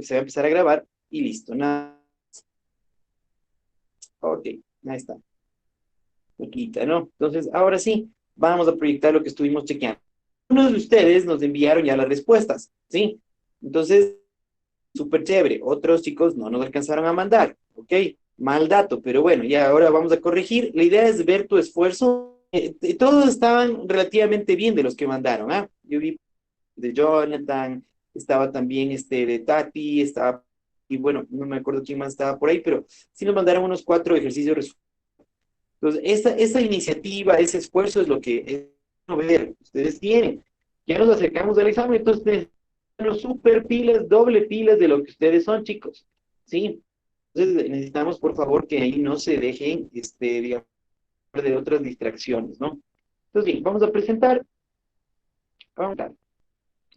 que se va a empezar a grabar y listo, nada. Ok, ahí está. Poquita, ¿no? Entonces, ahora sí, vamos a proyectar lo que estuvimos chequeando. Unos de ustedes nos enviaron ya las respuestas, ¿sí? Entonces, súper chévere. Otros chicos no nos alcanzaron a mandar, ¿ok? Mal dato, pero bueno, ya ahora vamos a corregir. La idea es ver tu esfuerzo. Todos estaban relativamente bien de los que mandaron, ¿ah? Yo vi de Jonathan, estaba también de Tati, estaba, y bueno, no me acuerdo quién más estaba por ahí, pero sí nos mandaron unos 4 ejercicios. Entonces, esta iniciativa, ese esfuerzo es lo que es bueno ver, ustedes tienen. Ya nos acercamos al examen, entonces, los super pilas, doble pilas de lo que ustedes son, chicos. ¿Sí? Entonces, necesitamos, por favor, que ahí no se dejen, digamos, de otras distracciones, ¿no? Entonces, bien, vamos a presentar. Vamos a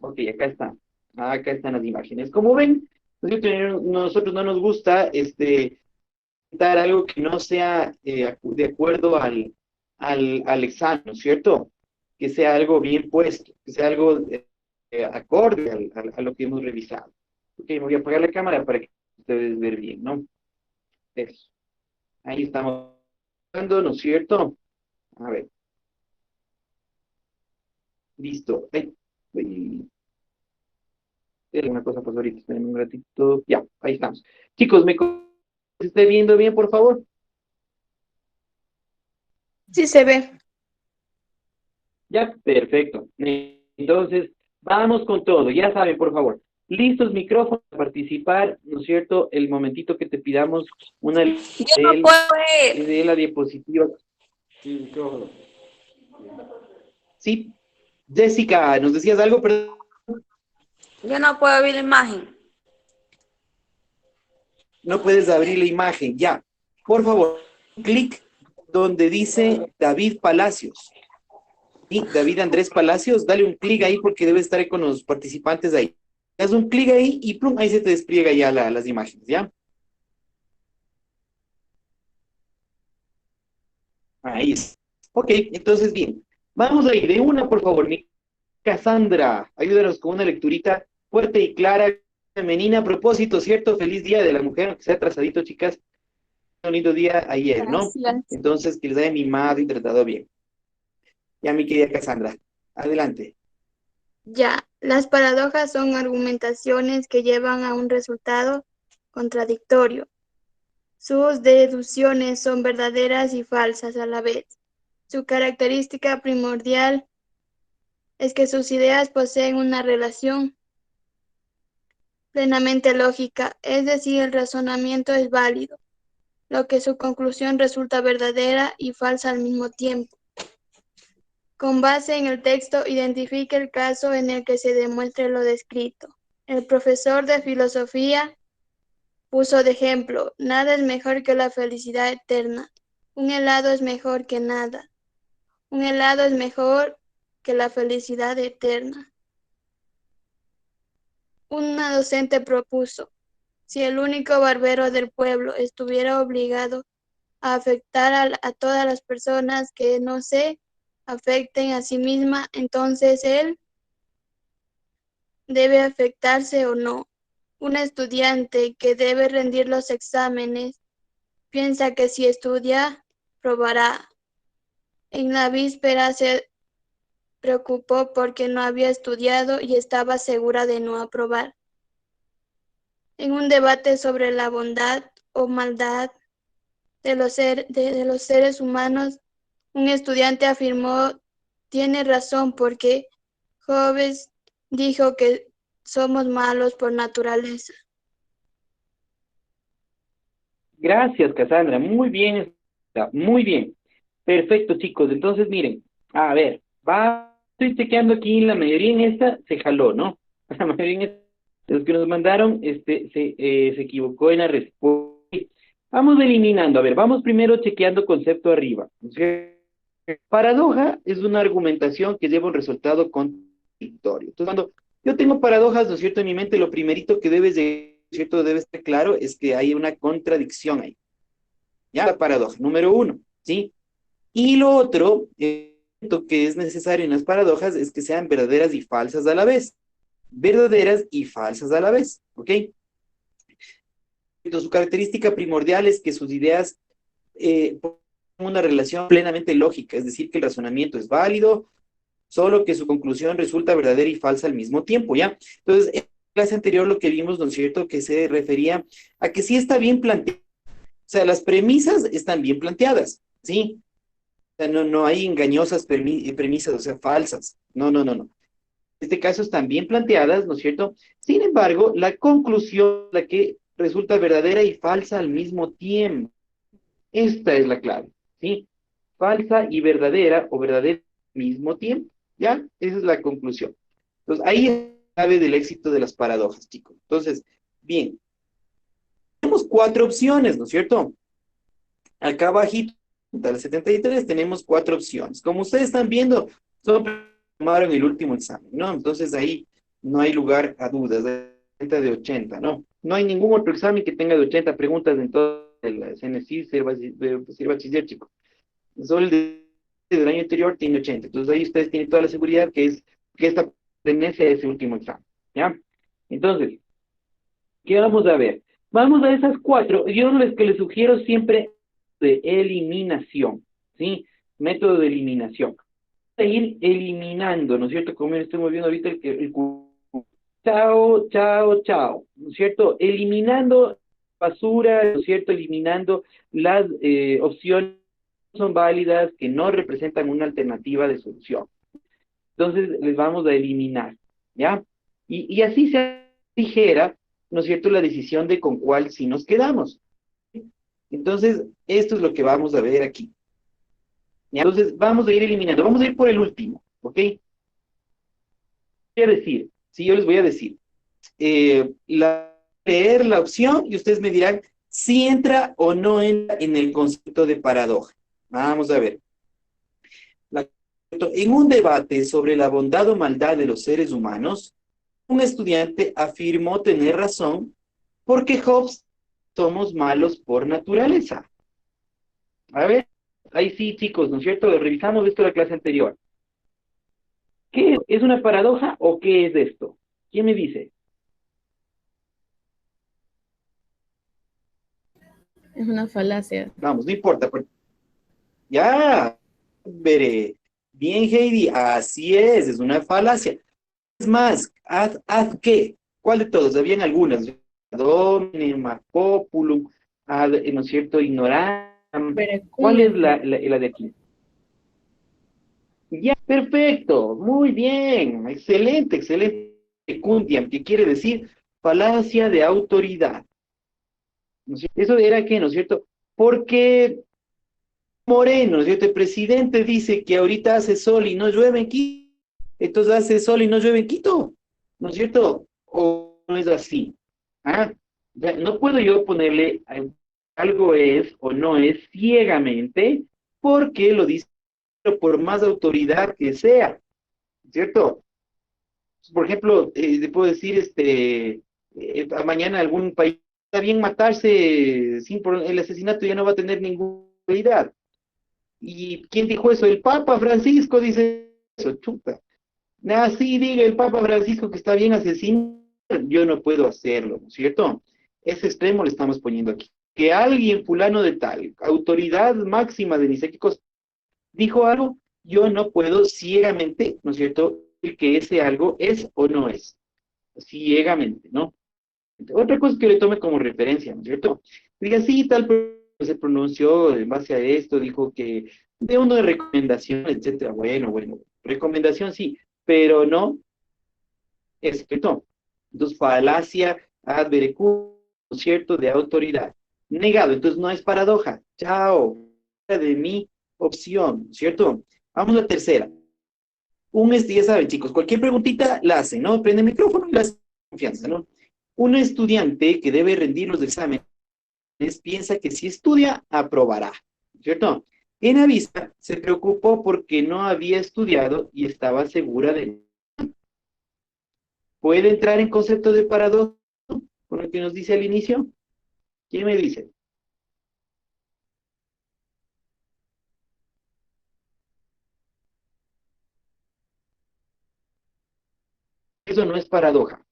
Ok, acá está. Acá están las imágenes. Como ven, nosotros no nos gusta dar algo que no sea de acuerdo al examen, ¿no es cierto? Que sea algo bien puesto, que sea algo acorde a lo que hemos revisado. Ok, me voy a apagar la cámara para que ustedes vean bien, ¿no? Eso. Ahí estamos hablando, ¿no es cierto? A ver, listo. Ay, una cosa pasó ahorita, espérenme un ratito. Ya, ahí estamos. Chicos, ¿se esté viendo bien, por favor? Sí se ve. Ya, perfecto. Entonces, vamos con todo. Ya saben, por favor, listos micrófonos para participar, ¿no es cierto? El momentito que te pidamos una Yo no puedo ver. de la diapositiva. Sí, micrófono. Sí, Jessica, ¿nos decías algo? Pero Yo no puedo ver la imagen. no puedes abrir la imagen. Ya, por favor, clic donde dice David Palacios. Y David Andrés Palacios, dale un clic ahí porque debe estar ahí con los participantes ahí. Haz un clic ahí y plum, ahí se te despliega ya las imágenes, ¿ya? Ahí es. Ok, entonces bien. Vamos a ir de una, por favor. Mi Cassandra, ayúdanos con una lecturita fuerte y clara, femenina. A propósito, ¿cierto? Feliz Día de la Mujer, aunque sea atrasadito, chicas. Un lindo día ayer, ¿no? Gracias. Entonces, que les haya mimado y tratado bien. Ya, mi querida Cassandra, adelante. Ya, las paradojas son argumentaciones que llevan a un resultado contradictorio. Sus deducciones son verdaderas y falsas a la vez. Su característica primordial es que sus ideas poseen una relación plenamente lógica, es decir, el razonamiento es válido, lo que su conclusión resulta verdadera y falsa al mismo tiempo. Con base en el texto, identifique el caso en el que se demuestre lo descrito. El profesor de filosofía puso de ejemplo, nada es mejor que la felicidad eterna. Un helado es mejor que nada. Un helado es mejor que la felicidad eterna. Una docente propuso, si el único barbero del pueblo estuviera obligado a afectar a todas las personas que no se afecten a sí misma, entonces él debe afectarse o no. Un estudiante que debe rendir los exámenes piensa que si estudia, probará. En la víspera se preocupó porque no había estudiado y estaba segura de no aprobar. En un debate sobre la bondad o maldad de los seres humanos, un estudiante afirmó, tiene razón porque Hobbes dijo que somos malos por naturaleza. Gracias, Cassandra. Muy bien, muy bien. Perfecto, chicos. Entonces, miren, a ver, estoy chequeando aquí, la mayoría en esta se jaló, ¿no? La mayoría en esta, de los que nos mandaron, se equivocó en la respuesta. Vamos eliminando, a ver, vamos primero chequeando concepto arriba. Paradoja es una argumentación que lleva un resultado contradictorio. Entonces, cuando yo tengo paradojas, ¿no es cierto? En mi mente, lo primerito que ¿cierto? Debe estar claro es que hay una contradicción ahí. Ya, la paradoja, número uno, ¿sí? Y lo otro, que es necesario en las paradojas es que sean verdaderas y falsas a la vez. Verdaderas y falsas a la vez, ¿ok? Su característica primordial es que sus ideas tienen una relación plenamente lógica, es decir, que el razonamiento es válido, solo que su conclusión resulta verdadera y falsa al mismo tiempo, ¿ya? Entonces, en la clase anterior lo que vimos, ¿no es cierto?, que se refería a que sí está bien planteado, o sea, las premisas están bien planteadas, ¿sí? O sea, no hay engañosas premisas, o sea, falsas. No, no, no, no. En este caso están bien planteadas, ¿no es cierto? Sin embargo, la conclusión, la que resulta verdadera y falsa al mismo tiempo. Esta es la clave, ¿sí? Falsa y verdadera o verdadera al mismo tiempo, ¿ya? Esa es la conclusión. Entonces, ahí es la clave del éxito de las paradojas, chicos. Entonces, bien, tenemos cuatro opciones, ¿no es cierto? Acá abajito, del 73, tenemos cuatro opciones. Como ustedes están viendo, solo tomaron el último examen, ¿no? Entonces ahí no hay lugar a dudas, de 80, ¿no? No hay ningún otro examen que tenga de 80 preguntas en todo el CNC, ser bachiller, chicos. Solo del año anterior tiene 80. Entonces ahí ustedes tienen toda la seguridad que esta pertenece a ese último examen, ¿ya? Entonces, ¿qué vamos a ver? Vamos a esas cuatro. Yo que les sugiero siempre de eliminación, ¿sí? Método de eliminación. Ir eliminando, ¿no es cierto? Como estamos viendo ahorita chao, chao, chao, ¿no es cierto? Eliminando basura, ¿no es cierto? Eliminando las opciones que no son válidas, que no representan una alternativa de solución. Entonces les vamos a eliminar, ¿ya? Y así se ligera, ¿no es cierto?, la decisión de con cuál sí nos quedamos. Entonces, esto es lo que vamos a ver aquí. ¿Ya? Entonces, vamos a ir eliminando, vamos a ir por el último, ¿ok? Voy a decir, sí, yo les voy a decir, leer la opción y ustedes me dirán si entra o no entra en el concepto de paradoja. Vamos a ver. En un debate sobre la bondad o maldad de los seres humanos, un estudiante afirmó tener razón porque Hobbes somos malos por naturaleza. A ver, ahí sí, chicos, ¿no es cierto? Revisamos esto en la clase anterior. ¿Qué es? ¿Es una paradoja o qué es esto? ¿Quién me dice? Es una falacia. Vamos, no importa. Ya, veré. Bien, Heidi, así es una falacia. Es más, haz qué. ¿Cuál de todos? Habían algunas. Domine, Marcopulum, ¿no es cierto? Ignoram. ¿Cuál es Verecundiam. la de aquí? Ya, perfecto, muy bien, excelente, excelente. Verecundiam, que quiere decir falacia de autoridad. ¿No es cierto? Eso era que, ¿no es cierto? Porque Moreno, ¿no es cierto? El presidente dice que ahorita hace sol y no llueve en Quito, entonces hace sol y no llueve en Quito, ¿no es cierto? ¿O no es así? ¿Ah? Ya, no puedo yo ponerle algo es o no es ciegamente porque lo dice por más autoridad que sea, ¿cierto? Por ejemplo, le puedo decir, mañana algún país está bien matarse, el asesinato ya no va a tener ninguna autoridad. ¿Y quién dijo eso? El Papa Francisco dice eso, chuta. Así diga el Papa Francisco que está bien asesino, yo no puedo hacerlo, ¿no es cierto? Ese extremo le estamos poniendo aquí. Que alguien fulano de tal, autoridad máxima de ni sé qué cosa, dijo algo, yo no puedo ciegamente, ¿no es cierto?, decir que ese algo es o no es. Ciegamente, ¿no? Otra cosa que le tome como referencia, ¿no es cierto? Diga, sí, tal se pronunció en base a esto, dijo que de uno de recomendación, etcétera. Bueno, recomendación sí, pero no es escrito. Entonces, falacia ad verecundiam, ¿no es cierto?, de autoridad. Negado, entonces no es paradoja. Chao, de mi opción, ¿cierto? Vamos a la tercera. Ya saben, chicos, cualquier preguntita la hacen, ¿no? Prende el micrófono y la hacen con confianza, ¿no? Un estudiante que debe rendir los exámenes piensa que si estudia, aprobará, ¿cierto? En Avista se preocupó porque no había estudiado y estaba segura de... ¿Puede entrar en concepto de paradoja con lo que nos dice al inicio? ¿Quién me dice? Eso no es paradoja.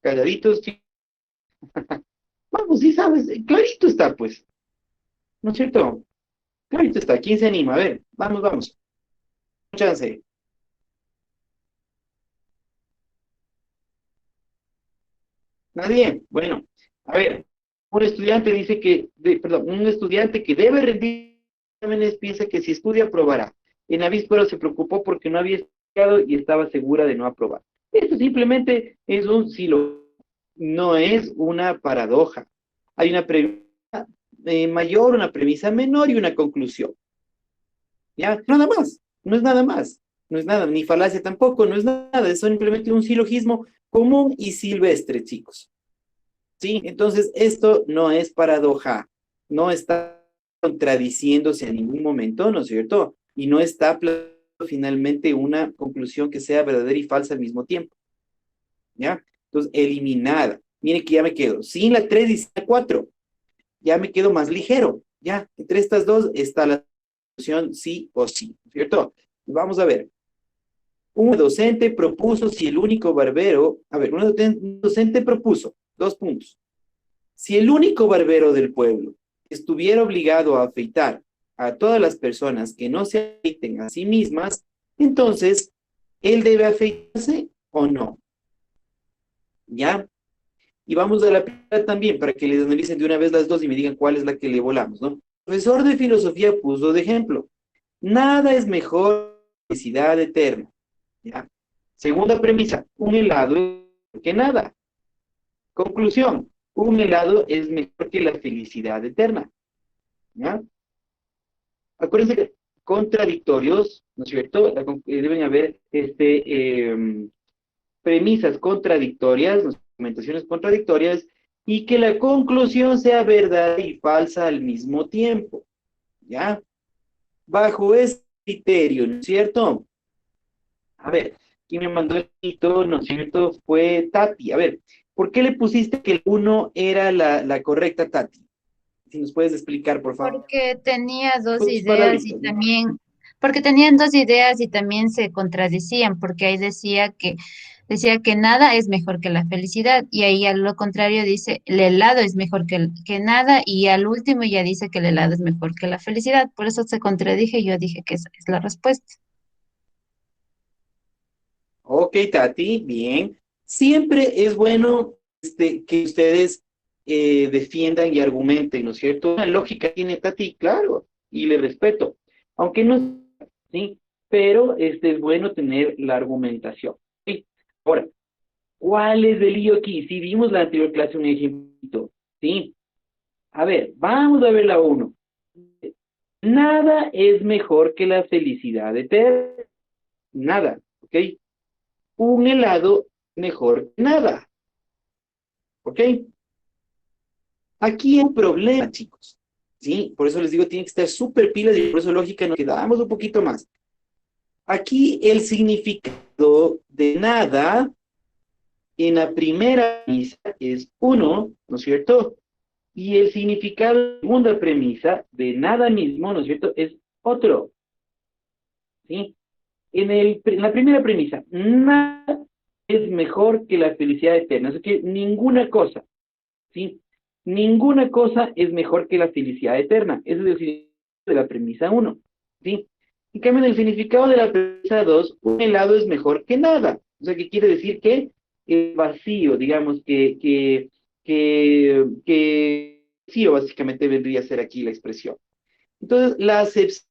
Calladitos, chicos. Vamos, sí sabes, clarito está, pues, ¿no es cierto? Clarito está, ¿quién se anima? A ver, vamos, vamos. Chance. Nadie. Bueno, a ver, un estudiante dice perdón, un estudiante que debe rendir exámenes piensa que si estudia aprobará. En avíspero se preocupó porque no había estudiado y estaba segura de no aprobar. Esto simplemente es un silo, no es una paradoja. Hay una premisa mayor, una premisa menor y una conclusión. ¿Ya? Nada más, no es nada más. No es nada, ni falacia tampoco, no es nada, es simplemente un silogismo común y silvestre, chicos. ¿Sí? Entonces, esto no es paradoja, no está contradiciéndose en ningún momento, ¿no es cierto? Y no está planteando finalmente una conclusión que sea verdadera y falsa al mismo tiempo. ¿Ya? Entonces, eliminada. Miren que ya me quedo sin la 3 y sin la 4. Ya me quedo más ligero. Ya, entre estas dos está la solución sí o sí, ¿cierto? Vamos a ver. Un docente propuso si el único barbero, a ver, un docente propuso, 2 puntos. Si el único barbero del pueblo estuviera obligado a afeitar a todas las personas que no se afeiten a sí mismas, entonces, ¿él debe afeitarse o no? ¿Ya? Y vamos a la primera también, para que les analicen de una vez las dos y me digan cuál es la que le volamos, ¿no? El profesor de filosofía puso de ejemplo, nada es mejor que la felicidad eterna, ¿ya? Segunda premisa, un helado es mejor que nada. Conclusión, un helado es mejor que la felicidad eterna, ¿ya? Acuérdense que contradictorios, ¿no es cierto? Deben haber premisas contradictorias, argumentaciones contradictorias, y que la conclusión sea verdad y falsa al mismo tiempo, ¿ya? Bajo ese criterio, ¿no es cierto? A ver, ¿quién me mandó el hito, no es cierto? Fue Tati. A ver, ¿por qué le pusiste que el 1 era la correcta, Tati? Si nos puedes explicar, por favor. Porque tenía dos Dos ideas y palabritas, ¿no? también, porque tenían dos ideas y también se contradecían, porque ahí decía que nada es mejor que la felicidad, y ahí a lo contrario dice el helado es mejor que nada, y al último ya dice que el helado es mejor que la felicidad. Por eso se contradije y yo dije que esa es la respuesta. Ok, Tati, bien. Siempre es bueno que ustedes defiendan y argumenten, ¿no es cierto? Una lógica tiene Tati, claro, y le respeto. Aunque no, sí, pero es bueno tener la argumentación. ¿Sí? Ahora, ¿cuál es el lío aquí? Si vimos la anterior clase un ejemplo, ¿sí? A ver, vamos a ver la uno. Nada es mejor que la felicidad eterna. Nada, ¿ok? Un helado mejor que nada, ¿ok? Aquí hay un problema, chicos, ¿sí? Por eso les digo, tienen que estar súper pilas y por eso lógica nos quedamos un poquito más. Aquí el significado de nada en la primera premisa es 1, ¿no es cierto? Y el significado de la segunda premisa de nada mismo, ¿no es cierto? Es otro, ¿sí? En la primera premisa, nada es mejor que la felicidad eterna. Es que ninguna cosa, ¿sí? Ninguna cosa es mejor que la felicidad eterna. Ese es el significado de la premisa 1, ¿sí? En cambio, en el significado de la premisa 2, un helado es mejor que nada. O sea, que quiere decir que es vacío, digamos, que vacío básicamente vendría a ser aquí la expresión. Entonces, la acepción,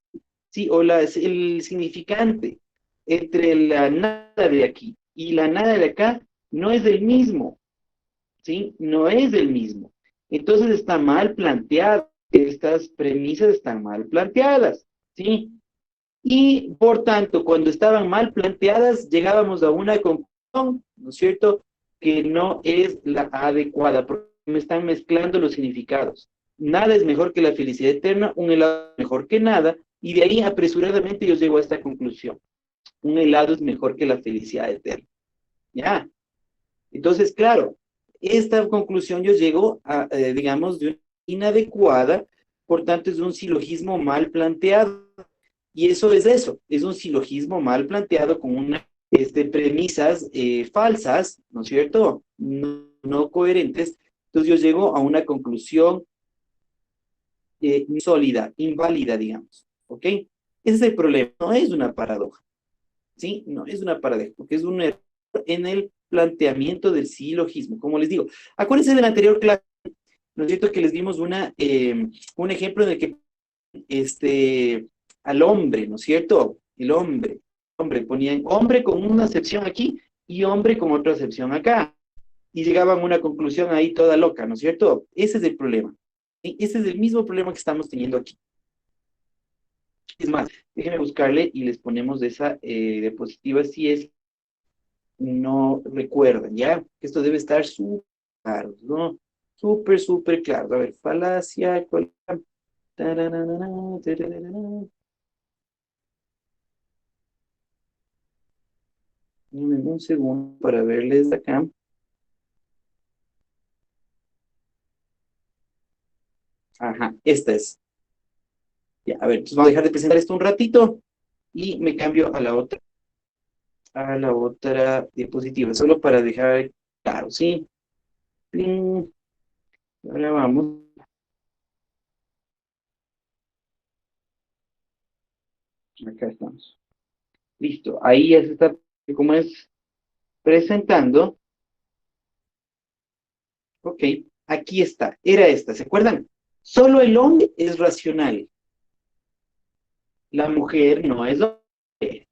sí, o el significante entre la nada de aquí y la nada de acá no es el mismo, ¿sí? No es el mismo. Entonces está mal planteado. Estas premisas están mal planteadas, ¿sí? Y por tanto, cuando estaban mal planteadas, llegábamos a una conclusión, ¿no es cierto?, que no es la adecuada, porque me están mezclando los significados. Nada es mejor que la felicidad eterna, un helado es mejor que nada, y de ahí apresuradamente yo llego a esta conclusión. Un helado es mejor que la felicidad eterna. ¿Ya? Entonces, claro, esta conclusión yo llego a, digamos, de una inadecuada, por tanto es un silogismo mal planteado. Y eso, es un silogismo mal planteado con una premisas falsas, ¿no es cierto? No coherentes. Entonces yo llego a una conclusión sólida, inválida, digamos, ¿ok? Ese es el problema, no es una paradoja, ¿sí? No es una paradoja, porque es un error en el planteamiento del silogismo, como les digo. Acuérdense de la anterior clase, ¿no es cierto? Que les dimos un ejemplo en el que al hombre, ¿no es cierto? El hombre, ponían hombre con una acepción aquí y hombre con otra acepción acá. Y llegaban a una conclusión ahí toda loca, ¿no es cierto? Ese es el problema. ¿Sí? Ese es el mismo problema que estamos teniendo aquí. Es más, déjenme buscarle y les ponemos esa diapositiva si es no recuerdan, ¿ya? Esto debe estar súper claro, ¿no? Súper, súper claro. A ver, falacia, ¿cuál? Tarararara, tarararara. Denme un segundo para verles acá. Ajá, esta es. Ya, a ver, entonces vamos a dejar de presentar esto un ratito y me cambio a la otra diapositiva, solo para dejar claro, ¿sí? Pling. Ahora vamos. Acá estamos. Listo, ahí ya se está, como es presentando. Ok, aquí está, era esta, ¿se acuerdan? Solo el hombre es racional. La mujer no es hombre.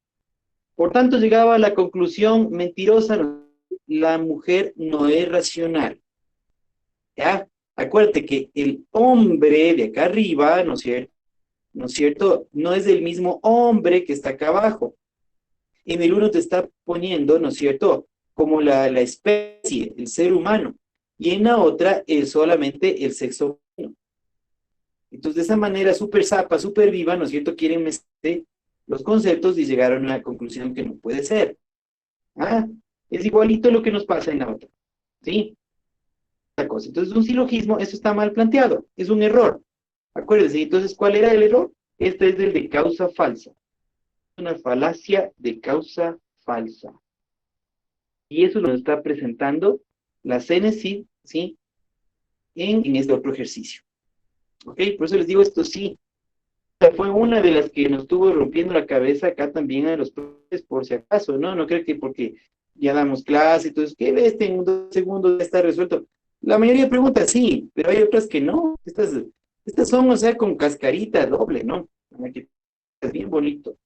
Por tanto, llegaba a la conclusión mentirosa, la mujer no es racional. ¿Ya? Acuérdate que el hombre de acá arriba, ¿no es cierto? ¿No es cierto? No es el mismo hombre que está acá abajo. En el uno te está poniendo, ¿no es cierto? Como la especie, el ser humano. Y en la otra es solamente el sexo humano. Entonces, de esa manera súper zapa, súper viva, ¿no es cierto? Quieren meter los conceptos y llegaron a la conclusión que no puede ser. Ah, es igualito lo que nos pasa en la otra. ¿Sí? Esta cosa. Entonces, un silogismo, eso está mal planteado. Es un error. Acuérdense, entonces, ¿cuál era el error? Este es el de causa falsa. Una falacia de causa falsa. Y eso nos está presentando la Cénesis, ¿sí? En este otro ejercicio. ¿Ok? Por eso les digo esto sí. Fue una de las que nos estuvo rompiendo la cabeza acá también a los profesores, por si acaso, ¿no? No creo que porque ya damos clase, entonces, ¿qué ves? En 2 segundos ya está resuelto. La mayoría de preguntas sí, pero hay otras que no. Estas son, o sea, con cascarita doble, ¿no? Que es bien bonito.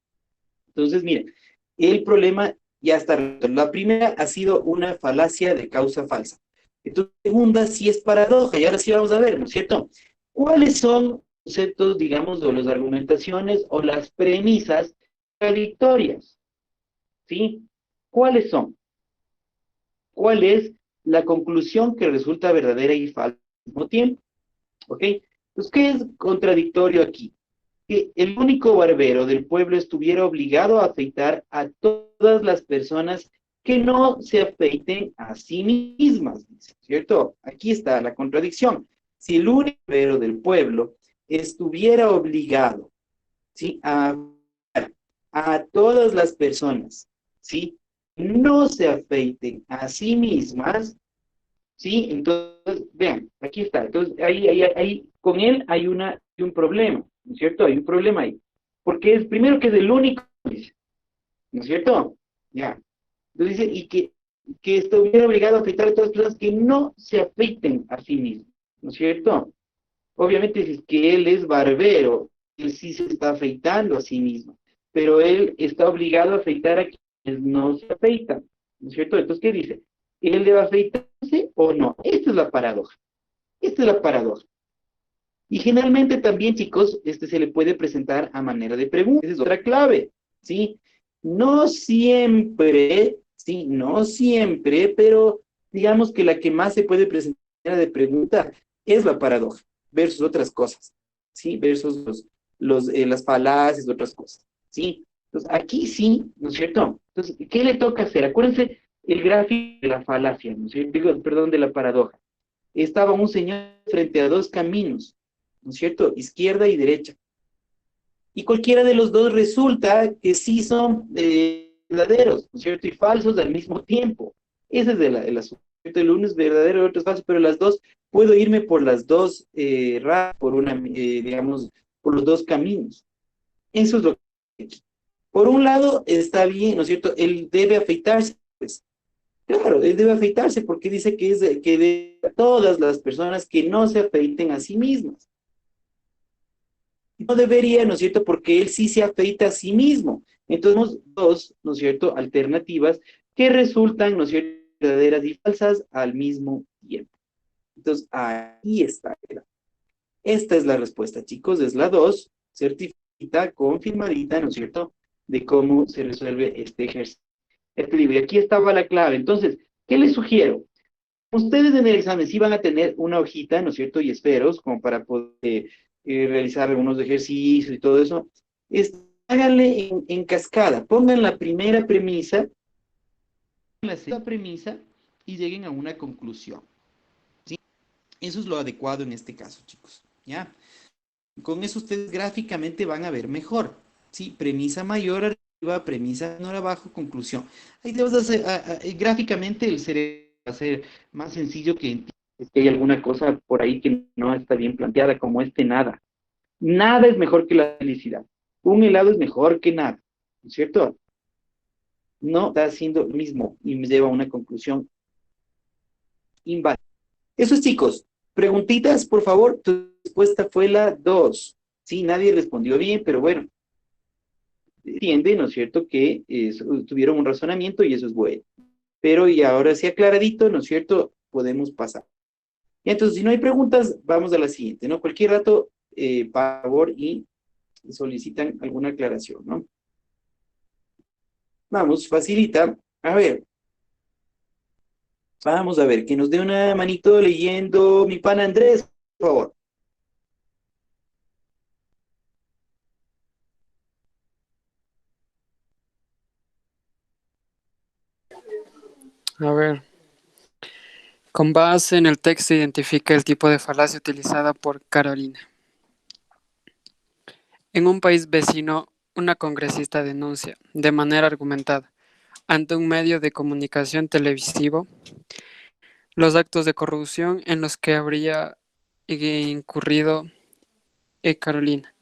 Entonces, miren, el problema ya está resuelto. La primera ha sido una falacia de causa falsa. Entonces, la segunda sí es paradoja, y ahora sí vamos a ver, ¿no es cierto? ¿Cuáles son conceptos, digamos, de las argumentaciones o las premisas contradictorias? ¿Sí? ¿Cuáles son? ¿Cuál es la conclusión que resulta verdadera y falsa al mismo tiempo? ¿Ok? Entonces, ¿qué es contradictorio aquí? Que el único barbero del pueblo estuviera obligado a afeitar a todas las personas que no se afeiten a sí mismas, ¿cierto? Aquí está la contradicción. Si el único barbero del pueblo estuviera obligado, ¿sí? A todas las personas, ¿sí? No se afeiten a sí mismas, ¿sí? Entonces, vean, aquí está. Entonces, ahí con él hay un problema, ¿no es cierto? Hay un problema ahí. Porque es, primero que es el único, ¿no es cierto? Ya. Entonces dice, y que estuviera obligado a afeitar a todas las personas que no se afeiten a sí mismos, ¿no es cierto? Obviamente, si es que él es barbero, él sí se está afeitando a sí mismo, pero él está obligado a afeitar a quienes no se afeitan, ¿no es cierto? Entonces, ¿qué dice? ¿Él debe afeitarse o no? Esta es la paradoja. Esta es la paradoja. Y generalmente también, chicos, se le puede presentar a manera de pregunta. Esa es otra clave, ¿sí? No siempre, sí, no siempre, pero digamos que la que más se puede presentar a manera de pregunta es la paradoja, versus otras cosas, ¿sí? Versus las falacias, otras cosas, ¿sí? Entonces, aquí sí, ¿no es cierto? Entonces, ¿qué le toca hacer? Acuérdense el gráfico de la falacia, ¿no es cierto? Digo, perdón, de la paradoja. Estaba un señor frente a dos caminos, ¿no es cierto? Izquierda y derecha. Y cualquiera de los dos resulta que sí son verdaderos, ¿no es cierto? Y falsos al mismo tiempo. Ese es el asunto. El uno es verdadero, el otro es falso, pero las dos, puedo irme por las dos por una, digamos, por los dos caminos. Eso es lo que... Por un lado, está bien, ¿no es cierto? Él debe afeitarse, pues. Claro, él debe afeitarse porque dice que es que de todas las personas que no se afeiten a sí mismas. No debería, ¿no es cierto? Porque él sí se afeita a sí mismo. Entonces, tenemos dos, ¿no es cierto?, alternativas que resultan, ¿no es cierto?, verdaderas y falsas al mismo tiempo. Entonces, ahí está. Esta es la respuesta, chicos, es la 2, certificada, confirmadita, ¿no es cierto?, de cómo se resuelve este ejercicio, este libro. Y aquí estaba la clave. Entonces, ¿qué les sugiero? Ustedes en el examen sí van a tener una hojita, ¿no es cierto?, y esferos, como para poder realizar algunos ejercicios y todo eso. Háganle en cascada, pongan la primera premisa, la segunda premisa, y lleguen a una conclusión. ¿Sí? Eso es lo adecuado en este caso, chicos. ¿Ya? Con eso ustedes gráficamente van a ver mejor. ¿Sí? Premisa mayor arriba, premisa menor abajo, conclusión. Ahí te vas a hacer, gráficamente el cerebro va a ser más sencillo que es que hay alguna cosa por ahí que no está bien planteada, como nada. Nada es mejor que la felicidad. Un helado es mejor que nada, ¿no es cierto? No está haciendo lo mismo y me lleva a una conclusión inválida. Eso es, chicos. Preguntitas, por favor. Tu respuesta fue la 2. Sí, nadie respondió bien, pero bueno, entiende, ¿no es cierto?, que tuvieron un razonamiento y eso es bueno. Pero y ahora sí aclaradito, ¿no es cierto?, podemos pasar. Y entonces, si no hay preguntas, vamos a la siguiente, ¿no? Cualquier rato, por favor, y solicitan alguna aclaración, ¿no? Vamos, facilita. A ver, vamos a ver, que nos dé una manito leyendo mi pana Andrés, por favor. A ver, con base en el texto identifica el tipo de falacia utilizada por Carolina. En un país vecino, una congresista denuncia, de manera argumentada, ante un medio de comunicación televisivo, los actos de corrupción en los que habría incurrido Carolina,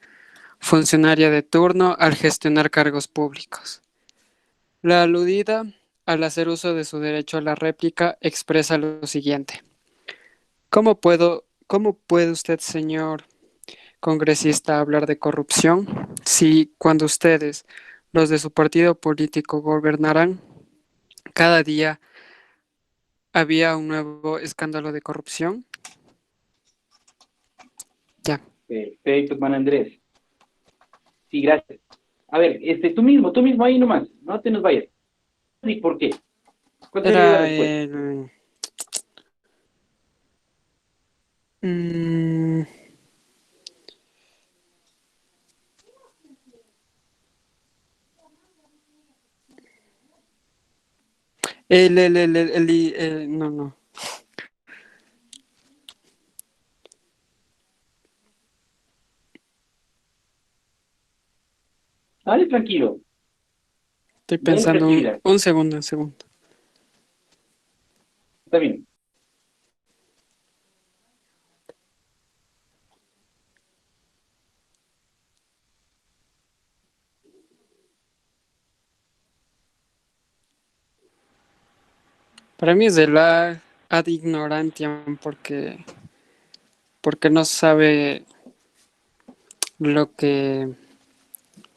funcionaria de turno al gestionar cargos públicos. La aludida, al hacer uso de su derecho a la réplica, expresa lo siguiente. ¿Cómo puede usted, señor congresista, hablar de corrupción si cuando ustedes, los de su partido político, gobernarán, cada día había un nuevo escándalo de corrupción? Ya. Perfecto, Juan Andrés. Sí, gracias. A ver, tú mismo ahí nomás, no te nos vayas. ¿Y por qué? ¿Cuál sería la Era respuesta? mm, no, no. Dale, tranquilo. Estoy Dale, pensando tranquilidad. un segundo, un segundo. Está bien. Para mí es de la ad ignorantiam porque no sabe lo que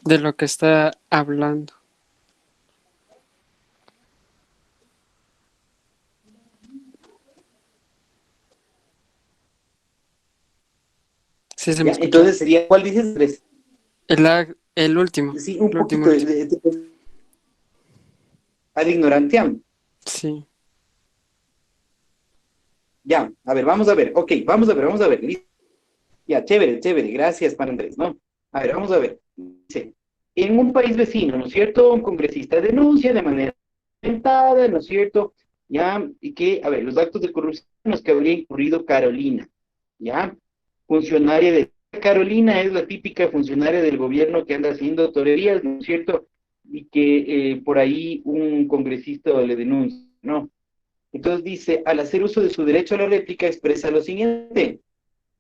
de lo que está hablando. ¿Sí se me Ya, escucha? entonces sería, ¿cuál dices, Andrés? El último, Sí, un el último, poquito último. ad ignorantiam. Sí. Ya, a ver, vamos a ver. Ok, vamos a ver. Listo. Ya, chévere, chévere. Gracias, Juan Andrés, ¿no? A ver, vamos a ver. Dice, en un país vecino, ¿no es cierto? Un congresista denuncia de manera documentada, ¿no es cierto? Ya, y que, a ver, los actos de corrupción en los que habría incurrido Carolina, ¿ya? Funcionaria de... Carolina es la típica funcionaria del gobierno que anda haciendo torerías, ¿no es cierto? y que por ahí un congresista le denuncia, ¿no? Entonces dice, al hacer uso de su derecho a la réplica, expresa lo siguiente: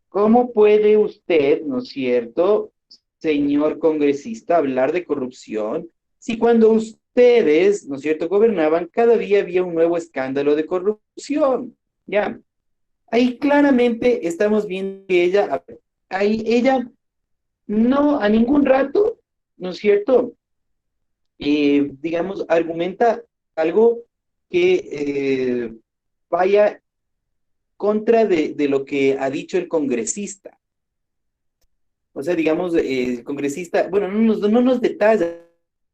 ¿cómo puede usted, ¿no es cierto, señor congresista, hablar de corrupción si cuando ustedes, ¿no es cierto?, gobernaban, cada día había un nuevo escándalo de corrupción? Ya, ahí claramente estamos viendo que ella, ahí ella no a ningún rato, ¿no es cierto?, digamos, argumenta algo que vaya contra de lo que ha dicho el congresista. O sea, digamos, el congresista, bueno, no nos detalla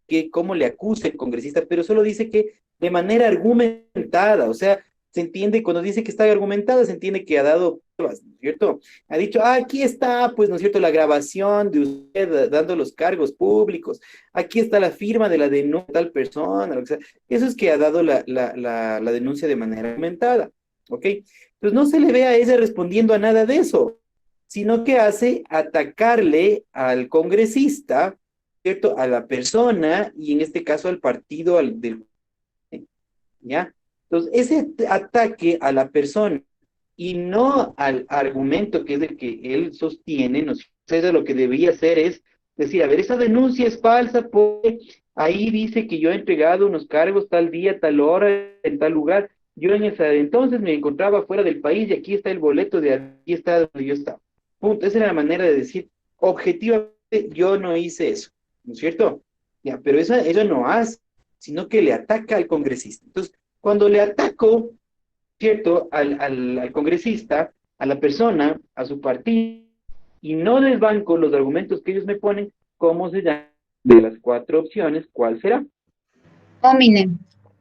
que cómo le acusa el congresista, pero solo dice que de manera argumentada, o sea, se entiende, cuando dice que está argumentada, se entiende que ha dado pruebas, ¿no es cierto? Ha dicho, ah, aquí está, pues, ¿no es cierto?, la grabación de usted dando los cargos públicos, aquí está la firma de la denuncia de tal persona, lo que sea. Eso es que ha dado la denuncia de manera argumentada, ¿ok? Entonces no se le ve a ella respondiendo a nada de eso, sino que hace atacarle al congresista, ¿cierto? A la persona y en este caso al partido del, ¿ya? Entonces, ese ataque a la persona y no al argumento que es el que él sostiene, no sé, lo que debería hacer es decir, a ver, esa denuncia es falsa porque ahí dice que yo he entregado unos cargos tal día, tal hora, en tal lugar. Yo en ese entonces me encontraba fuera del país y aquí está el boleto de aquí está donde yo estaba. Punto. Esa era la manera de decir, objetivamente, yo no hice eso, ¿no es cierto? Ya, pero eso no hace, sino que le ataca al congresista. Entonces, cuando le ataco, ¿cierto?, al congresista, a la persona, a su partido, y no desbanco los argumentos que ellos me ponen, ¿cómo se llama? De las cuatro opciones, ¿cuál será? Homine,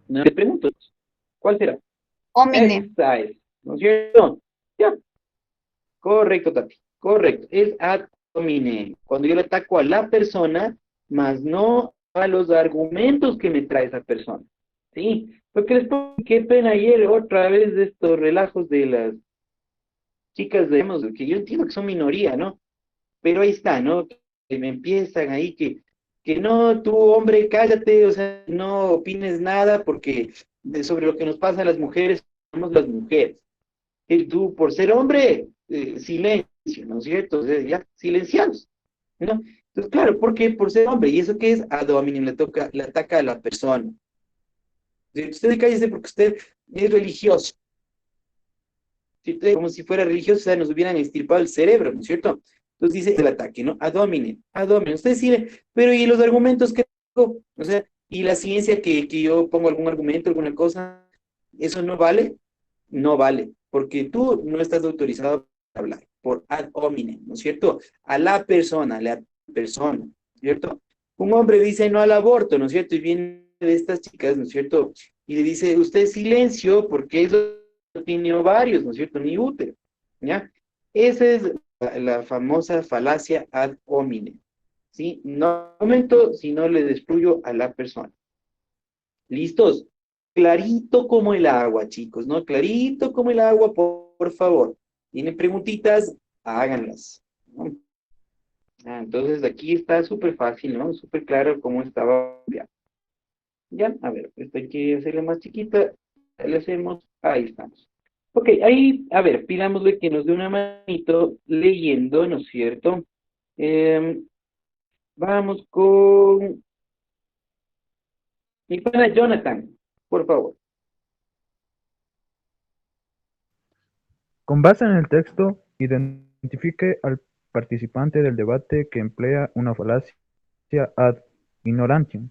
No le pregunto, ¿cuál será? homine. Esa es, ¿no es cierto? Ya, correcto, Tati, correcto, es ad hominem, cuando yo le ataco a la persona, más no a los argumentos que me trae esa persona, ¿sí? Porque después, qué pena ayer otra vez de estos relajos de las chicas, digamos, que yo entiendo que son minoría, ¿no? Pero ahí está, ¿no? Que me empiezan ahí que no, tú hombre, cállate, o sea, no opines nada porque sobre lo que nos pasa a las mujeres, somos las mujeres. Y tú, por ser hombre, silencio, ¿no es cierto? O sea, ya, silenciados, ¿no? Entonces, claro, ¿por qué? Por ser hombre. ¿Y eso qué es? Ad hominem, le ataca a la persona. Usted cállese porque usted es religioso. Si usted, como si fuera religioso, o sea, nos hubieran extirpado el cerebro, ¿no es cierto? Entonces dice el ataque, ¿no? Ad hominem, ad hominem. Usted dice, pero ¿y los argumentos que tengo? O sea, ¿y la ciencia que yo pongo algún argumento, alguna cosa? ¿Eso no vale? No vale, porque tú no estás autorizado para hablar, por ad hominem, ¿no es cierto? A la persona, ¿cierto? Un hombre dice no al aborto, ¿no es cierto? Y viene de estas chicas, ¿no es cierto? Y le dice, usted silencio, porque eso no tiene ovarios, ¿no es cierto? Ni útero, ¿ya? Esa es la famosa falacia ad hominem, ¿sí? No momento, sino le destruyo a la persona. ¿Listos? Clarito como el agua, chicos, ¿no? Clarito como el agua, por favor. ¿Tienen preguntitas? Háganlas, ¿no? Entonces aquí está súper fácil, ¿no? Súper claro cómo estaba. Ya, ya, a ver, esto hay que hacerle más chiquita. Le hacemos, ahí estamos. Ok, ahí, a ver, pidámosle que nos dé una manito leyendo, ¿no es cierto? Em, vamos con mi pana Jonathan, por favor. Con base en el texto, identifique al participante del debate que emplea una falacia ad ignorantium.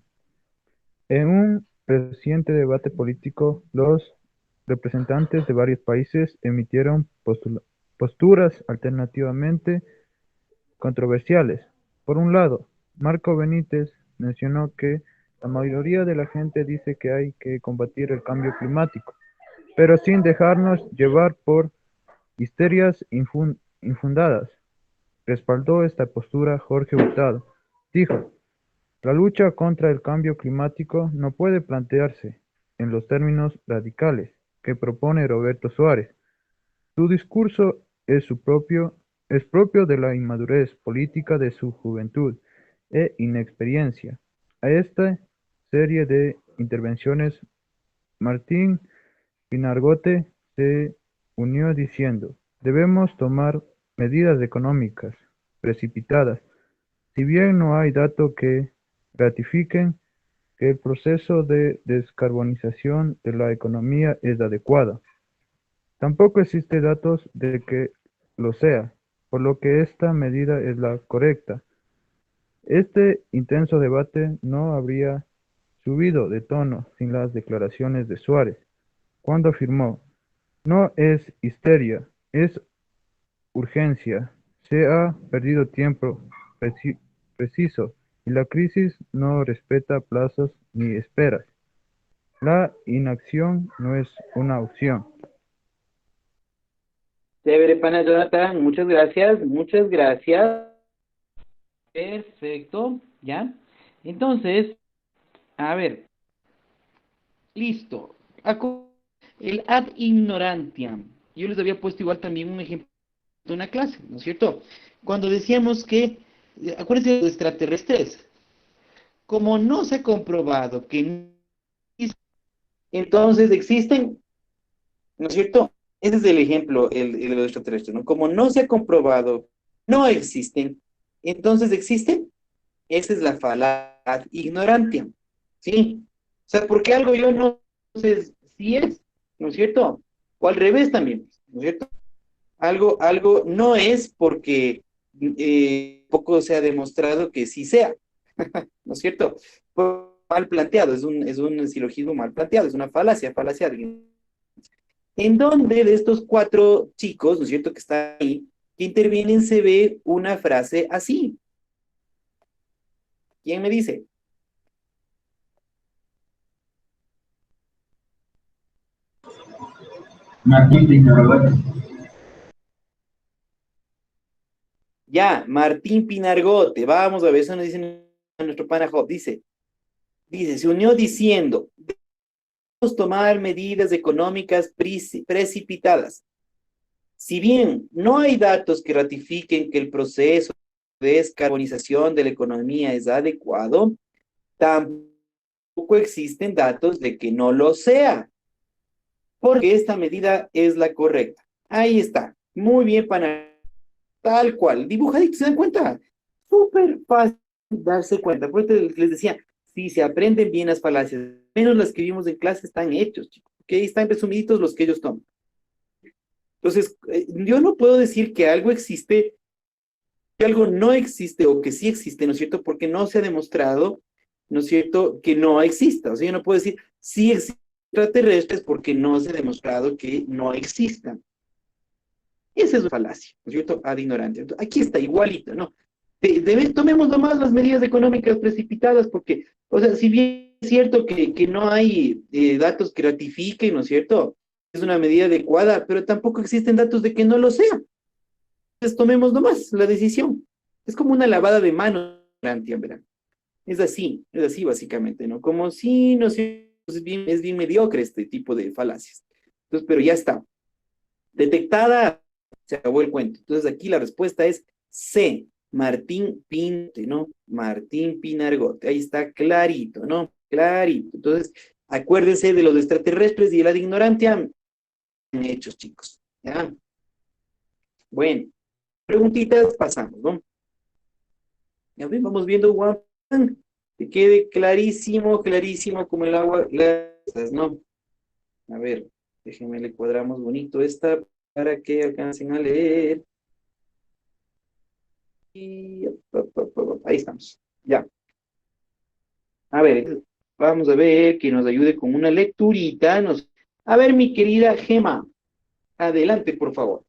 En un reciente debate político, los representantes de varios países emitieron posturas alternativamente controversiales. Por un lado, Marco Benítez mencionó que la mayoría de la gente dice que hay que combatir el cambio climático, pero sin dejarnos llevar por histerias infundadas. Respaldó esta postura Jorge Hurtado. Dijo, la lucha contra el cambio climático no puede plantearse en los términos radicales que propone Roberto Suárez. Su discurso es propio de la inmadurez política de su juventud e inexperiencia. A este serie de intervenciones, Martín Pinargote se unió diciendo: debemos tomar medidas económicas precipitadas, si bien no hay datos que ratifiquen que el proceso de descarbonización de la economía es adecuado. Tampoco existe datos de que lo sea, por lo que esta medida es la correcta. Este intenso debate no habría subido de tono sin las declaraciones de Suárez, cuando afirmó: no es histeria, es urgencia. Se ha perdido tiempo preciso y la crisis no respeta plazos ni esperas. La inacción no es una opción. Chévere, pana Jonathan, muchas gracias, muchas gracias. Perfecto, ¿ya? Entonces, a ver, listo. El ad ignorantiam. Yo les había puesto igual también un ejemplo de una clase, ¿no es cierto? Cuando decíamos que, acuérdense de los extraterrestres, como no se ha comprobado que no existen, entonces existen, ¿no es cierto? Ese es el ejemplo, el de los extraterrestres, ¿no? Como no se ha comprobado, no existen, entonces existen. Esa es la falacia ad ignorantiam, ¿sí? O sea, porque algo yo no sé si es, ¿no es cierto? O al revés también, ¿no es cierto? Algo no es porque poco se ha demostrado que sí sea, ¿no es cierto? Mal planteado, es un silogismo mal planteado, es una falacia ad ignorantiam. En donde de estos cuatro chicos, ¿no es cierto?, que están ahí, que intervienen, se ve una frase así. ¿Quién me dice? Martín Pinargote. Ya, Martín Pinargote, vamos a ver, eso nos dice nuestro pana Job, dice, se unió diciendo: debemos tomar medidas económicas precipitadas. Si bien no hay datos que ratifiquen que el proceso de descarbonización de la economía es adecuado, tampoco existen datos de que no lo sea, porque esta medida es la correcta. Ahí está, muy bien, pana. Tal cual, dibujadito, ¿se dan cuenta? Súper fácil darse cuenta. Por eso les decía, si se aprenden bien las falacias, menos las que vimos en clase, están hechos, chicos. ¿Ok? Están resumiditos los que ellos toman. Entonces, yo no puedo decir que algo existe, que algo no existe o que sí existe, ¿no es cierto? Porque no se ha demostrado, ¿no es cierto?, que no exista. O sea, yo no puedo decir sí existen extraterrestres porque no se ha demostrado que no existan. Esa es una falacia, ¿no es cierto? Ad ignorantia. Entonces, aquí está igualito, ¿no? Tomemos nomás las medidas económicas precipitadas, porque, o sea, si bien es cierto que no hay datos que ratifiquen, ¿no es cierto? Es una medida adecuada, pero tampoco existen datos de que no lo sea. Entonces, tomemos nomás la decisión. Es como una lavada de manos, ¿verdad? Es así básicamente, ¿no? Como si, no sé, es bien mediocre este tipo de falacias. Entonces, pero ya está. Detectada, se acabó el cuento. Entonces aquí la respuesta es C, Martín Pinte, ¿no? Martín Pinargote, ahí está clarito, ¿no? Clarito. Entonces, acuérdense de los extraterrestres y de la ignorancia, hechos, chicos. ¿Ya? Bueno, preguntitas, pasamos, ¿no? Ya ven, vamos viendo, Juan, que quede clarísimo, clarísimo como el agua, ¿no? A ver, déjenme le cuadramos bonito esta para que alcancen a leer. Y ahí estamos. Ya. A ver, vamos a ver que nos ayude con una lecturita. A ver, mi querida Gema, adelante, por favor.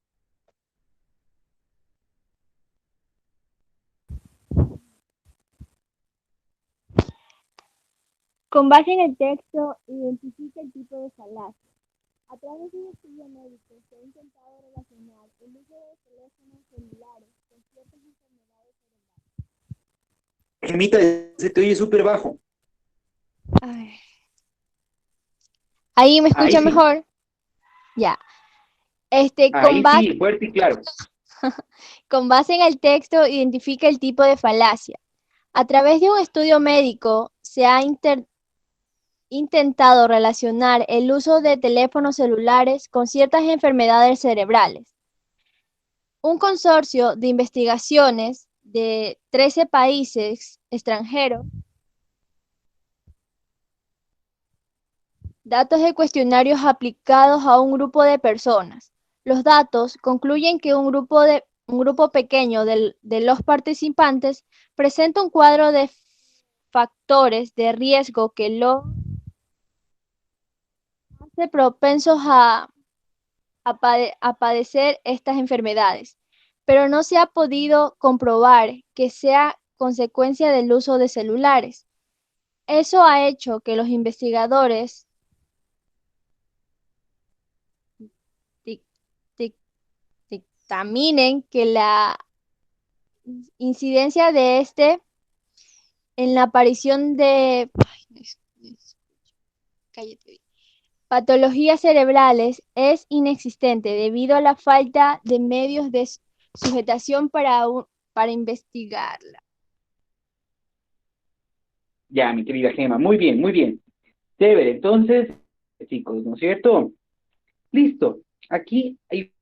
Con base en el texto, identifica el tipo de falacia. A través de un estudio médico se ha intentado relacionar el uso de teléfonos celulares con ciertas enfermedades cerebrales. Gemita, se te oye súper bajo. Ay. ¿Ahí me Ahí escucha sí. mejor? Ya. Ahí sí, fuerte y claro. Con base en el texto, identifica el tipo de falacia. A través de un estudio médico se ha intentado relacionar el uso de teléfonos celulares con ciertas enfermedades cerebrales. Un consorcio de investigaciones de 13 países extranjeros, datos de cuestionarios aplicados a un grupo de personas. Los datos concluyen que un grupo pequeño de los participantes presenta un cuadro de factores de riesgo que lo hace propensos a padecer estas enfermedades, pero no se ha podido comprobar que sea consecuencia del uso de celulares. Eso ha hecho que los investigadores dictaminen que la incidencia de en la aparición de patologías cerebrales es inexistente debido a la falta de medios de sujetación para investigarla. Ya, mi querida Gema, muy bien, muy bien. Chévere, entonces, chicos, ¿no es cierto? Listo, aquí hay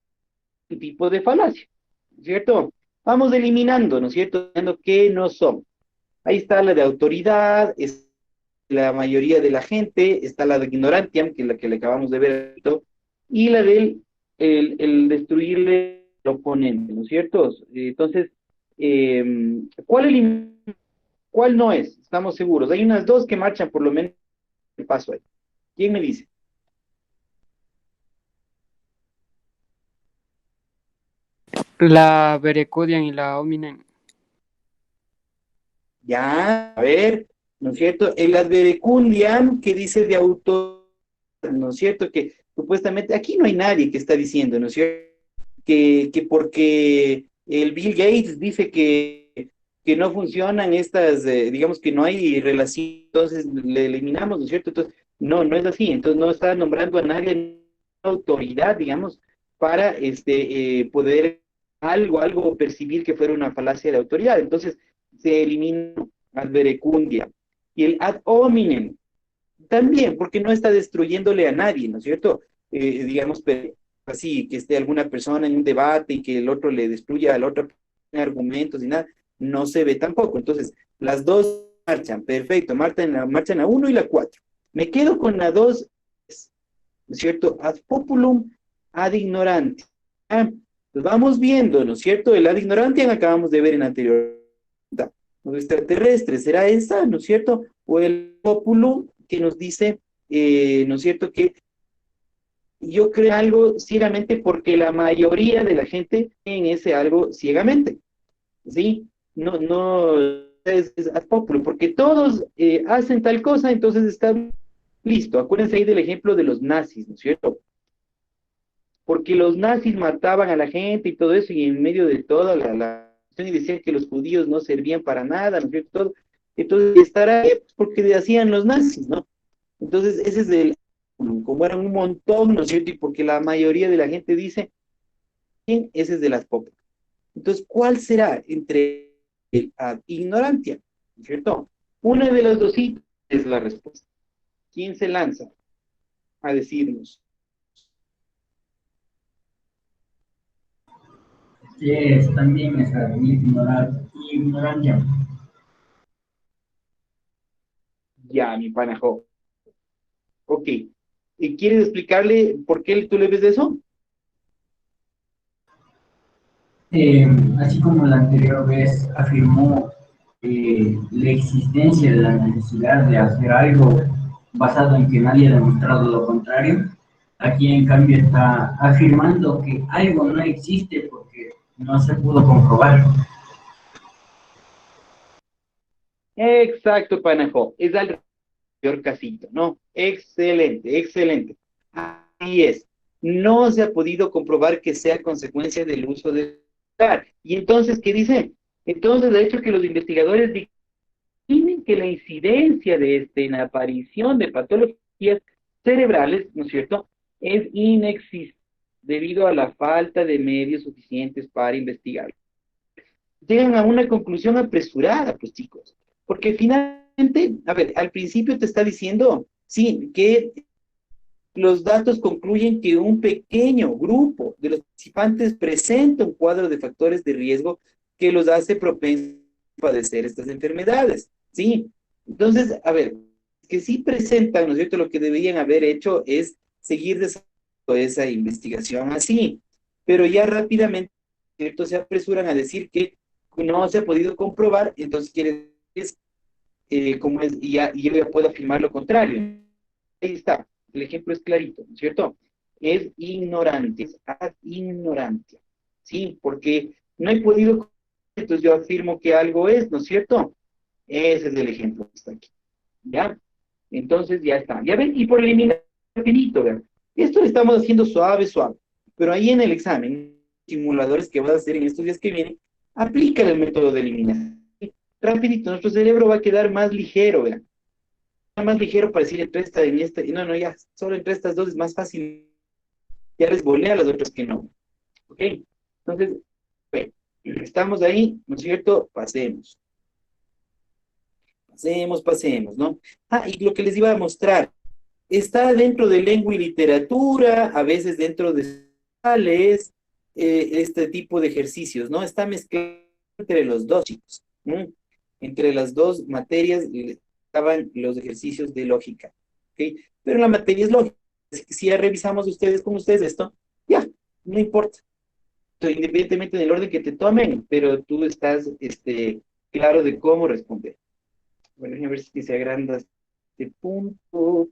un tipo de falacia, ¿no es cierto? Vamos eliminando, ¿no es cierto? Viendo qué no son. Ahí está la de autoridad, es la mayoría de la gente, está la de ignorantiam, que es la que le acabamos de ver, ¿no? Y la del el destruirle al oponente, ¿no es cierto? Entonces, ¿cuál no es? Estamos seguros. Hay unas dos que marchan por lo menos el paso ahí. ¿Quién me dice? La Berecudian y la Hominen. Ya, a ver, ¿no es cierto? El adverecundiam que dice de autor, ¿no es cierto? Que supuestamente aquí no hay nadie que está diciendo, ¿no es cierto? Que porque el Bill Gates dice que no funcionan estas, digamos que no hay relación, entonces le eliminamos, ¿no es cierto? Entonces, no, no es así, entonces no está nombrando a nadie autoridad, digamos, para poder algo percibir que fuera una falacia de autoridad. Entonces, se elimina ad verecundia. Y el ad hominem, también, porque no está destruyéndole a nadie, ¿no es cierto? Digamos, así, que esté alguna persona en un debate y que el otro le destruya al otro argumentos y nada, no se ve tampoco. Entonces, las dos marchan, perfecto, marchan la 1 y la 4. Me quedo con la 2, ¿no es cierto? Ad populum, ad ignorante. Ah, pues vamos viendo, ¿no es cierto? El ad ignorante acabamos de ver en anterior. Los extraterrestres, ¿será esa, ¿no es cierto? O el populum que nos dice, ¿no es cierto? Que yo creo algo ciegamente porque la mayoría de la gente en ese algo ciegamente, ¿sí? No es ad populum, porque todos hacen tal cosa, entonces está listo. Acuérdense ahí del ejemplo de los nazis, ¿no es cierto? Porque los nazis mataban a la gente y todo eso, y en medio de toda y decían que los judíos no servían para nada, ¿no es cierto? Todo. Entonces, estará ahí porque hacían los nazis, ¿no? Entonces, ese es como eran un montón, ¿no es cierto? Y porque la mayoría de la gente dice, bien, ese es de las pocas. Entonces, ¿cuál será entre el ad ignorantia? ¿No es cierto? Una de las dos es la respuesta. ¿Quién se lanza a decirnos? Es también esa ignorancia. Ya, mi panajo. Ok. ¿Y quieres explicarle por qué tú le ves de eso? Así como la anterior vez afirmó la existencia de la necesidad de hacer algo basado en que nadie ha demostrado lo contrario, aquí en cambio está afirmando que algo no existe porque no se pudo comprobar. Exacto, panajo. Es al peor casito, ¿no? Excelente, excelente. Así es. No se ha podido comprobar que sea consecuencia del uso de celular. Y entonces, ¿qué dice? Entonces, de hecho, que los investigadores dicen que la incidencia de en la aparición de patologías cerebrales, ¿no es cierto?, es inexistente debido a la falta de medios suficientes para investigar. Llegan a una conclusión apresurada, pues chicos, porque finalmente, a ver, al principio te está diciendo Sí, que los datos concluyen que un pequeño grupo de los participantes presenta un cuadro de factores de riesgo que los hace propensos a padecer estas enfermedades. Sí, entonces, a ver, que sí presentan, ¿no es cierto? Lo que deberían haber hecho es seguir desarrollando esa investigación así, pero ya rápidamente, ¿cierto? Se apresuran a decir que no se ha podido comprobar, entonces quiere decir, como es, y yo ya puedo afirmar lo contrario. Ahí está, el ejemplo es clarito, ¿no es cierto? Es ignorante, es ad ignorantia, ¿sí? Porque no he podido, entonces yo afirmo que algo es, ¿no es cierto? Ese es el ejemplo que está aquí, ¿ya? Entonces ya está, ¿ya ven? Y por eliminar finito, ¿verdad? Esto lo estamos haciendo suave, suave, pero ahí en el examen, simuladores que vas a hacer en estos días que vienen, aplica el método de eliminación. Rapidito, nuestro cerebro va a quedar más ligero, ¿verdad? Más ligero para decir entre esta y esta, y no, no, ya, solo entre estas dos es más fácil, ya les volea a las otras que no, ¿ok? Entonces, bueno, estamos ahí, ¿no es cierto? Pasemos, pasemos, ¿no? Ah, y lo que les iba a mostrar, está dentro de lengua y literatura, a veces dentro de sociales, este tipo de ejercicios, ¿no? Está mezclado entre los dos, chicos, ¿no? Entre las dos materias estaban los ejercicios de lógica, ¿ok? Pero la materia es lógica. Si ya revisamos ustedes con ustedes esto, ya, no importa. Entonces, independientemente del orden que te tomen, pero tú estás claro de cómo responder. Bueno, a ver si se agranda este punto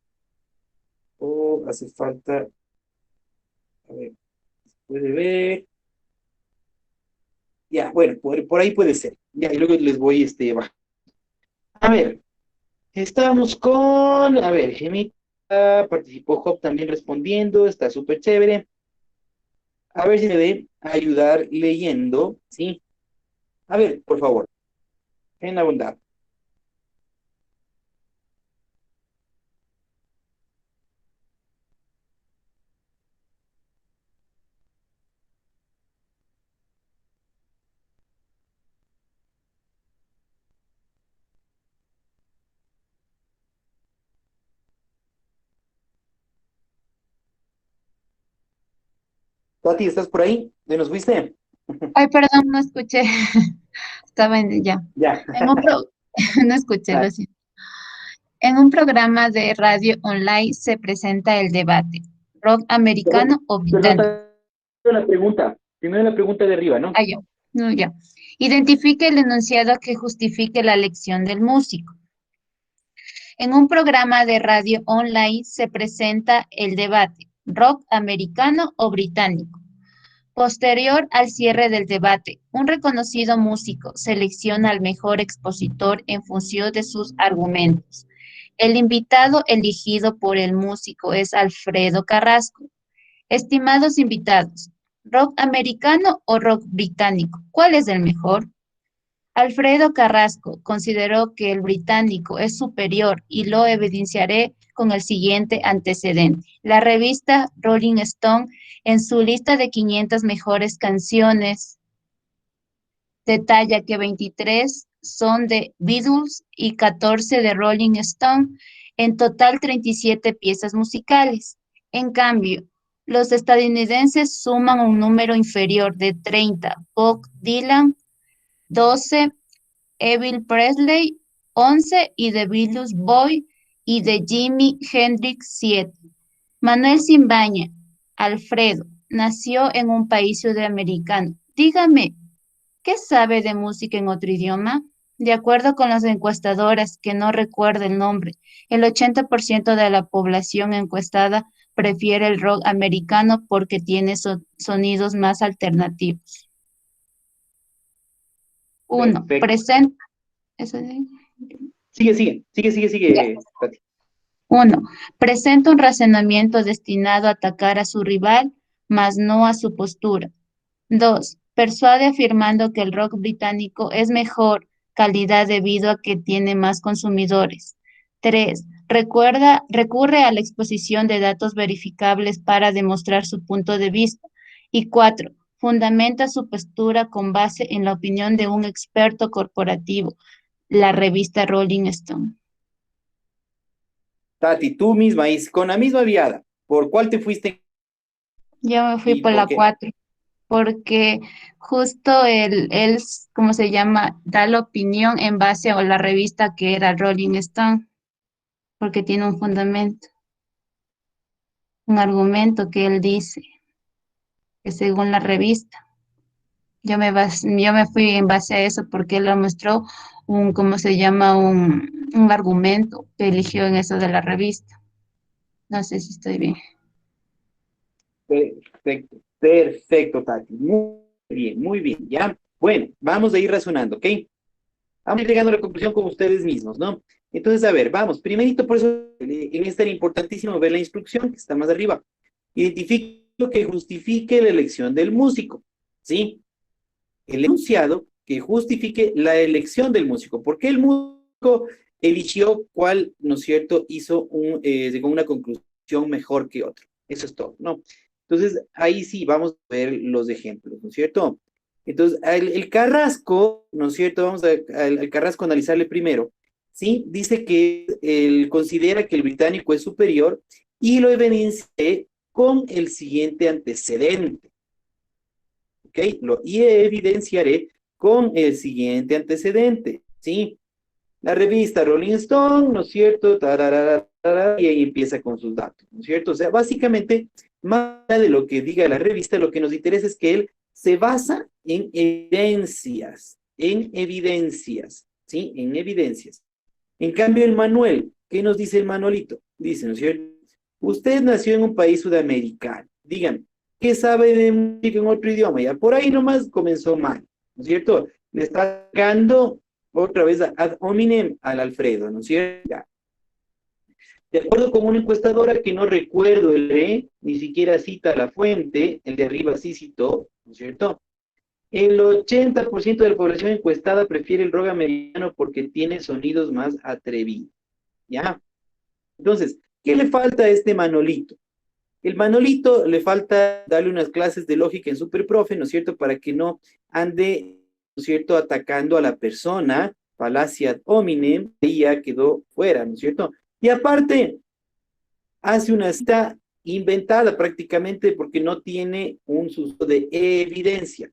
o hace falta, a ver, puede ver. Ya, bueno, por ahí puede ser. Ya, y luego les voy, bajando. A ver, estamos con, a ver, Gemita, participó Job también respondiendo, está súper chévere. A ver si me ve ayudar leyendo, ¿sí? A ver, por favor, en la bondad. Tati, ¿estás por ahí? ¿De nos fuiste? Ay, perdón, no escuché. Estaba en ya. Ya. En un pro- no escuché, Dale. lo siento. En un programa de radio online se presenta el debate, rock Perdón, americano o perdón, británico. primero la pregunta de arriba, ¿no? Ah, ya. No, ya. Identifique el enunciado que justifique la elección del músico. En un programa de radio online se presenta el debate, rock americano o británico. Posterior al cierre del debate, un reconocido músico selecciona al mejor expositor en función de sus argumentos. El invitado elegido por el músico es Alfredo Carrasco. Estimados invitados, ¿rock americano o rock británico? ¿Cuál es el mejor? Alfredo Carrasco consideró que el británico es superior y lo evidenciaré con el siguiente antecedente. La revista Rolling Stone, en su lista de 500 mejores canciones, detalla que 23 son de Beatles y 14 de Rolling Stone, en total 37 piezas musicales. En cambio, los estadounidenses suman un número inferior de 30, Bob Dylan, 12, Elvis Presley, 11 y The Beatles Boy y de Jimi Hendrix 7. Manuel Simbaña, Alfredo, nació en un país sudamericano. Dígame, ¿qué sabe de música en otro idioma? De acuerdo con las encuestadoras, que no recuerdo el nombre, el 80% de la población encuestada prefiere el rock americano porque tiene sonidos más alternativos. Uno, Perfecto. presenta. Sigue, Tati. 1. Presenta un razonamiento destinado a atacar a su rival, mas no a su postura. 2. Persuade afirmando que el rock británico es mejor calidad debido a que tiene más consumidores. 3. Recurre a la exposición de datos verificables para demostrar su punto de vista. Y 4. Fundamenta su postura con base en la opinión de un experto corporativo, la revista Rolling Stone. Tati, tú misma, y con la misma viada, ¿por cuál te fuiste Yo me fui y por por la qué? 4 porque justo él, ¿cómo se llama? Da la opinión en base a la revista que era Rolling Stone, porque tiene un fundamento, un argumento que él dice, que según la revista. Yo me fui en base a eso porque él lo mostró ¿cómo se llama? Un argumento que eligió en eso de la revista. No sé si estoy bien. Perfecto, perfecto, Tati. Muy bien, ya. Bueno, vamos a ir razonando, ¿ok? Vamos a ir llegando a la conclusión con ustedes mismos, ¿no? Entonces, a ver, vamos. Primerito, por eso, en esta era importantísimo ver la instrucción que está más arriba. Identifique lo que justifique la elección del músico, ¿sí? El enunciado que justifique la elección del músico. ¿Por qué el músico eligió cuál, ¿no es cierto?, hizo llegó a una conclusión mejor que otro. Eso es todo, ¿no? Entonces, ahí sí vamos a ver los ejemplos, ¿no es cierto? Entonces, el Carrasco, ¿no es cierto? Vamos al Carrasco a analizarle primero, ¿sí? Dice que él considera que el británico es superior y lo evidencié con el siguiente antecedente. ¿Ok? Y evidenciaré con el siguiente antecedente, ¿sí? La revista Rolling Stone, ¿no es cierto? Tararara, tarara, y ahí empieza con sus datos, ¿no es cierto? O sea, básicamente, más allá de lo que diga la revista, lo que nos interesa es que él se basa en evidencias, ¿sí? En evidencias. En cambio, el Manuel, ¿qué nos dice el Manuelito? Dice, ¿no es cierto? Usted nació en un país sudamericano. Dígame, ¿qué sabe de música en otro idioma? Ya por ahí nomás comenzó mal, ¿no es cierto? Le está sacando otra vez ad hominem al Alfredo, ¿no es cierto? Ya. De acuerdo con una encuestadora que no recuerdo ni siquiera cita la fuente, el de arriba sí citó, ¿no es cierto? El 80% de la población encuestada prefiere el rock americano porque tiene sonidos más atrevidos, ¿ya? Entonces, ¿qué le falta a este Manolito? El Manolito le falta darle unas clases de lógica en Superprofe, ¿no es cierto? Para que no ande, ¿no es cierto?, atacando a la persona, falacia ad hominem, y ya quedó fuera, ¿no es cierto? Y aparte, hace una cita inventada prácticamente porque no tiene un susto de evidencia,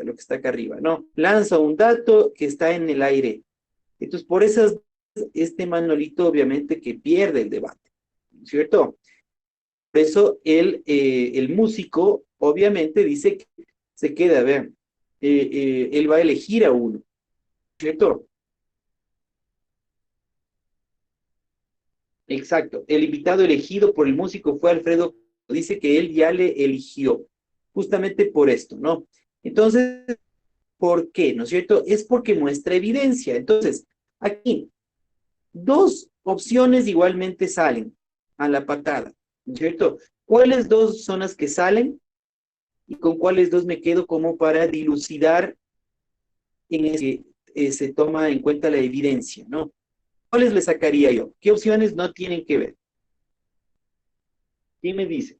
lo que está acá arriba, ¿no? Lanza un dato que está en el aire. Entonces, por esas, este Manolito obviamente que pierde el debate, ¿no es cierto? Por eso el músico obviamente dice que se queda, vean, él va a elegir a uno, ¿cierto? Exacto. El invitado elegido por el músico fue Alfredo, dice que él ya le eligió, justamente por esto, ¿no? Entonces, ¿por qué? ¿No es cierto? Es porque muestra evidencia. Entonces, aquí, dos opciones igualmente salen a la patada, ¿no es cierto? ¿Cuáles dos son las que salen? Y con cuáles dos me quedo como para dilucidar en el que se toma en cuenta la evidencia, ¿no? ¿Cuáles le sacaría yo? ¿Qué opciones no tienen que ver? ¿Quién me dice?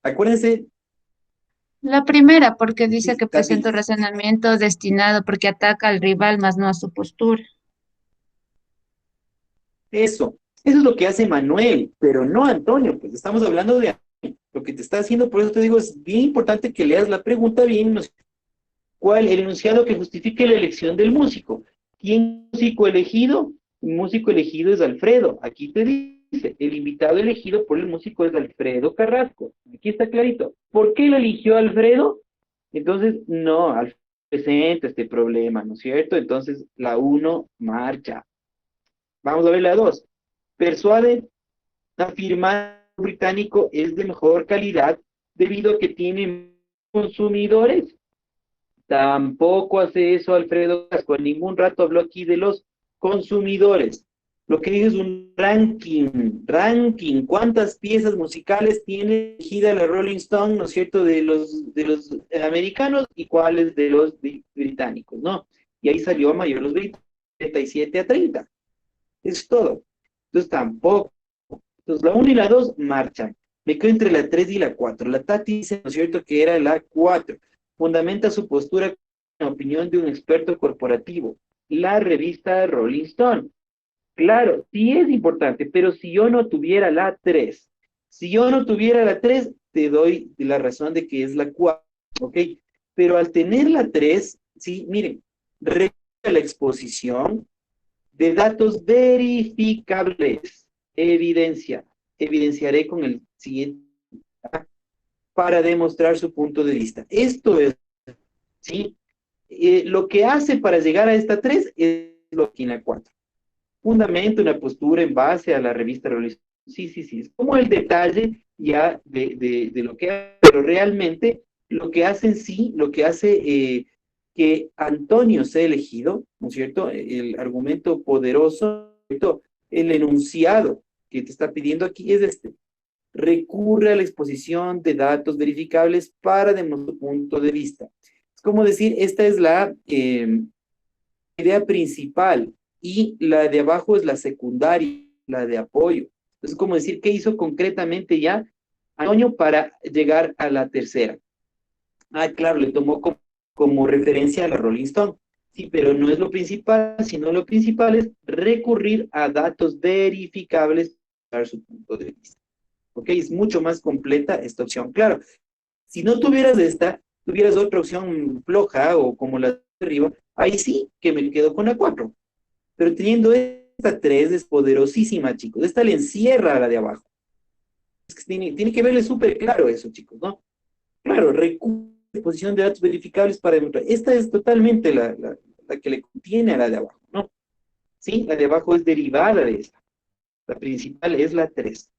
Acuérdense, La primera, porque dice sí, que presenta un razonamiento destinado porque ataca al rival, más no a su postura. eso es lo que hace Manuel, pero no Antonio, pues estamos hablando de lo que te está haciendo, por eso te digo, es bien importante que leas la pregunta bien, ¿no? ¿Cuál? El enunciado que justifique la elección del músico. ¿Quién es el músico elegido? El músico elegido es Alfredo. Aquí te dice, el invitado elegido por el músico es Alfredo Carrasco. Aquí está clarito. ¿Por qué lo eligió Alfredo? Entonces, no, Alfredo presenta este problema, ¿no es cierto? Entonces, la uno marcha. Vamos a ver la 2. Persuade afirmar que el británico es de mejor calidad debido a que tiene consumidores. Tampoco hace eso Alfredo Casco. En ningún rato habló aquí de los consumidores. Lo que dice es un ranking. ¿Cuántas piezas musicales tiene elegida la Rolling Stone, ¿no es cierto?, de los americanos y cuáles de los británicos, ¿no? Y ahí salió a mayor los británicos, 37 a 30. Eso es todo. Entonces tampoco. Entonces la 1 y la 2 marchan. Me quedo entre la 3 y la 4. La Tati dice, ¿no es cierto?, que era la 4. Fundamenta su postura en la opinión de un experto corporativo. La revista Rolling Stone. Claro, sí es importante, pero si yo no tuviera la 3, si yo no tuviera la 3, te doy la razón de que es la 4, ¿ok? Pero al tener la 3, sí, miren, recuerda la exposición de datos verificables. Evidenciaré con el siguiente para demostrar su punto de vista. Esto es, ¿sí? Lo que hace para llegar a esta 3 es lo que en la 4. Fundamento una postura en base a la revista Rolling Stone. Sí, sí, sí, es como el detalle ya de lo que hace, pero realmente lo que hace en sí, lo que hace que Antonio sea elegido, ¿no es cierto? El argumento poderoso, ¿no es cierto? El enunciado que te está pidiendo aquí es este. Recurre a la exposición de datos verificables para demostrar tu punto de vista. Es como decir, esta es la idea principal y la de abajo es la secundaria, la de apoyo. Es como decir, ¿qué hizo concretamente ya Antonio para llegar a la tercera? Ah, claro, le tomó como referencia a la Rolling Stone. Sí, pero no es lo principal, sino lo principal es recurrir a datos verificables para su punto de vista. ¿Ok? Es mucho más completa esta opción. Claro, si no tuvieras esta, tuvieras otra opción floja o como la de arriba, ahí sí que me quedo con la 4. Pero teniendo esta 3 es poderosísima, chicos. Esta le encierra a la de abajo. Es que tiene que verle súper claro eso, chicos, ¿no? Claro, recurso a exposición de datos verificables para demostrar. Esta es totalmente la que le contiene a la de abajo, ¿no? Sí, la de abajo es derivada de esta. La principal es la 3.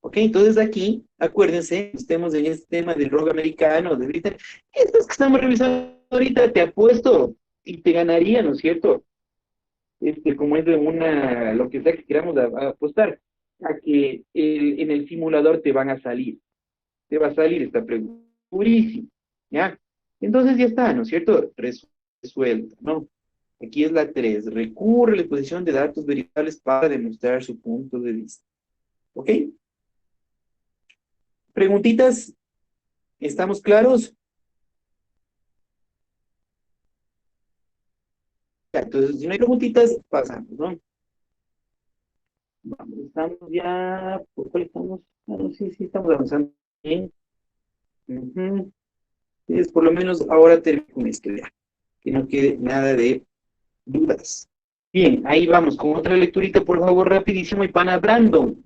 ¿Ok? Entonces aquí, acuérdense, estemos en este tema del rock americano, de ahorita, estos que estamos revisando ahorita, te apuesto y te ganaría, ¿no es cierto? Como es de lo que sea que queramos apostar, a que en el simulador te van a salir, te va a salir esta pregunta, purísimo, ¿ya? Entonces ya está, ¿no es cierto? Resuelta, ¿no? Aquí es la 3, recurre a la exposición de datos verificables para demostrar su punto de vista, ¿ok? Preguntitas, ¿estamos claros? Ya, entonces, si no hay preguntitas, pasamos, ¿no? Vamos, estamos ya, ¿por cuál estamos? Bueno, sí, sí, estamos avanzando bien. Ujú. Entonces, por lo menos ahora termino con esto ya, que no quede nada de dudas. Bien, ahí vamos, con otra lecturita, por favor, rapidísimo, y pana Brandon,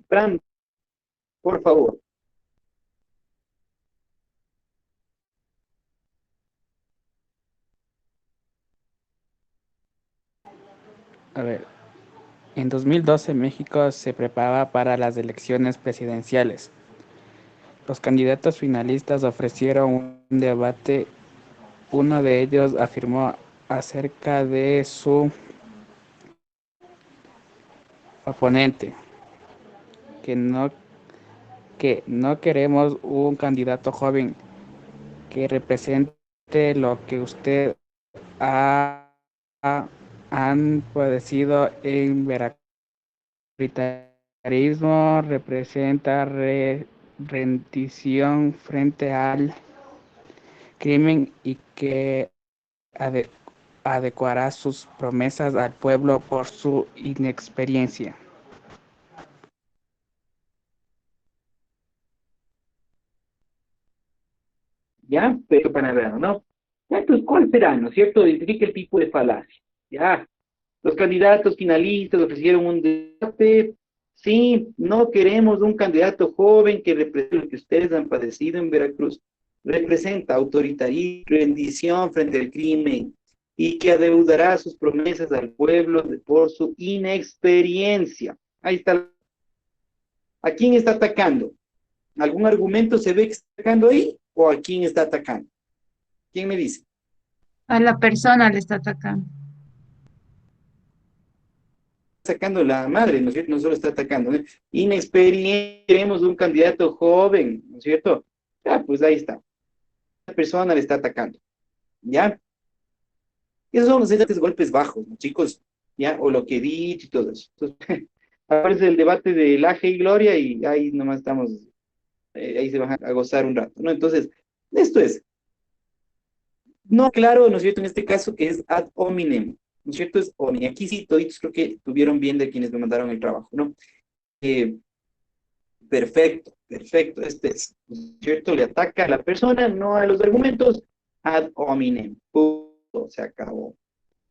por favor. A ver, en 2012 México se preparaba para las elecciones presidenciales. Los candidatos finalistas ofrecieron un debate. Uno de ellos afirmó acerca de su oponente que no queremos un candidato joven que represente lo que usted han padecido en Veracruz. El autoritarismo representa rendición frente al crimen y que adecuará sus promesas al pueblo por su inexperiencia. ¿Ya? Pero para ver, ¿no? Ya, entonces, ¿cuál será, no es cierto? Identifique el tipo de falacia. Ya. Los candidatos finalistas ofrecieron un debate. Sí, no queremos un candidato joven que represente lo que ustedes han padecido en Veracruz. Representa autoritarismo, rendición frente al crimen y que adeudará sus promesas al pueblo por su inexperiencia. Ahí está. ¿A quién está atacando? ¿Algún argumento se ve que está atacando ahí o a quién está atacando? ¿Quién me dice? A la persona le está atacando. Sacando la madre, ¿no es cierto? No solo está atacando, ¿no? Inexperiencia, queremos un candidato joven, ¿no es cierto? Ya, pues ahí está. La persona le está atacando, ¿ya? Esos son los excelentes golpes bajos, ¿no, chicos? ¿Ya? O lo que he dicho y todo eso. Entonces, aparece el debate de Laje y Gloria y ahí nomás estamos ahí se van a gozar un rato, ¿no? Entonces, esto es, no claro, ¿no es cierto? En este caso que es ad hominem, ¿no es cierto? Es hominem. Aquí sí, toditos creo que tuvieron bien de quienes me mandaron el trabajo, ¿no? Eh, perfecto, perfecto, este es, ¿no es cierto? Le ataca a la persona, no a los argumentos, ad hominem. Punto, se acabó.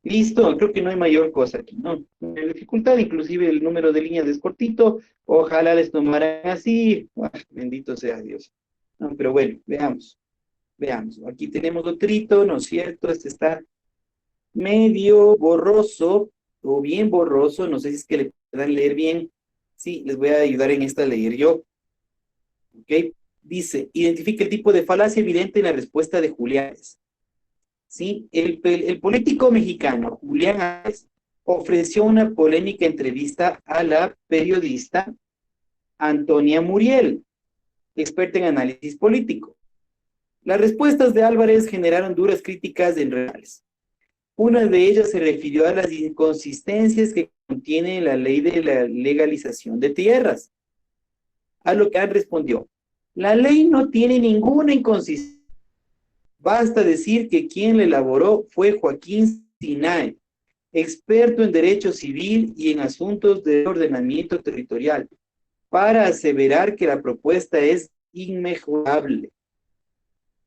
Listo, creo que no hay mayor cosa aquí, ¿no? La dificultad, inclusive el número de líneas es cortito, ojalá les tomaran así, bendito sea Dios. No, pero bueno, veamos, veamos. Aquí tenemos otrito, ¿no es cierto? Este está medio borroso, o bien borroso, no sé si es que le puedan leer bien. Sí, les voy a ayudar en esta a leer yo. ¿Ok? Dice, identifica el tipo de falacia evidente en la respuesta de Julián. ¿Sí? El político mexicano Julián Álvarez ofreció una polémica entrevista a la periodista Antonia Muriel, experta en análisis político. Las respuestas de Álvarez generaron duras críticas en redes. Una de ellas se refirió a las inconsistencias que contiene la ley de la legalización de tierras. A lo que Álvarez respondió, la ley no tiene ninguna inconsistencia. Basta decir que quien la elaboró fue Joaquín Sinae, experto en derecho civil y en asuntos de ordenamiento territorial, para aseverar que la propuesta es inmejorable.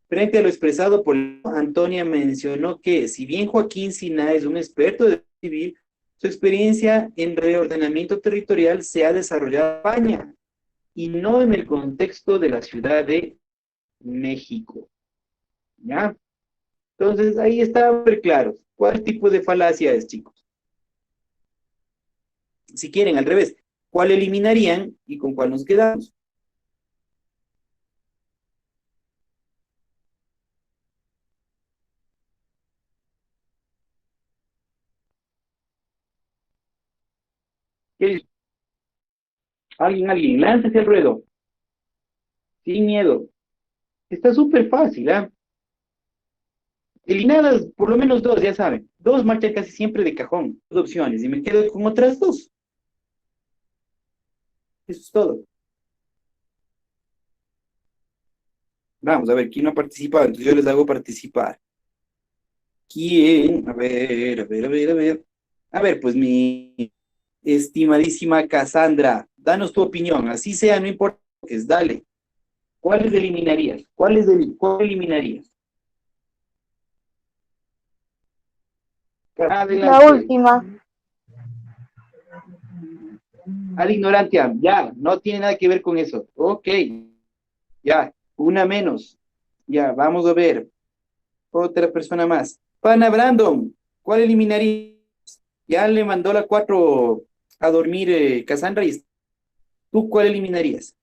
Frente a lo expresado por Antonia, mencionó que, si bien Joaquín Sinae es un experto de derecho civil, su experiencia en reordenamiento territorial se ha desarrollado en España y no en el contexto de la Ciudad de México. ¿Ya? Entonces, ahí está muy claro. ¿Cuál tipo de falacia es, chicos? Si quieren, al revés, ¿cuál eliminarían y con cuál nos quedamos? ¿Qué dice? Alguien, láncese al ruedo. Sin miedo. Está súper fácil, ¿ah? Eliminadas por lo menos dos, ya saben. Dos marchan casi siempre de cajón. Dos opciones. Y me quedo con otras dos. Eso es todo. Vamos a ver, ¿quién no ha participado? Entonces yo les hago participar. ¿Quién? A ver, a ver, a ver, a ver. A ver, pues mi estimadísima Cassandra, danos tu opinión. Así sea, no importa lo que es, dale. ¿Cuáles eliminarías? ¿Cuál eliminarías? Adelante. La última. Ad ignorantia, ya, no tiene nada que ver con eso. Ok, ya, una menos. Ya, vamos a ver. Otra persona más. Pana Brandon, ¿cuál eliminarías? Ya le mandó la 4 a dormir Cassandra y ¿tú cuál eliminarías?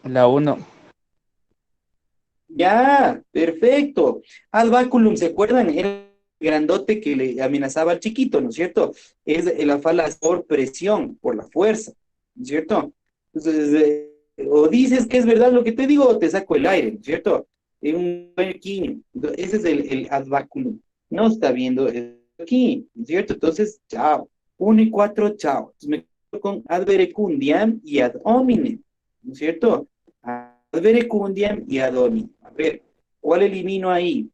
La 1. Ya, perfecto. Ad baculum, ¿se acuerdan? Era el grandote que le amenazaba al chiquito, ¿no es cierto? Es la falacia por presión, por la fuerza, ¿no es cierto? Entonces, o dices que es verdad lo que te digo o te saco el aire, ¿no es cierto? Es un pequeño. Ese es el ad baculum. No está viendo aquí, ¿no es cierto? Entonces, chao. 1 y 4, chao. Entonces me quedo con ad verecundiam y ad hominem, ¿no es cierto? Ad verecundiam y ad hominem. A ver, ¿cuál elimino ahí?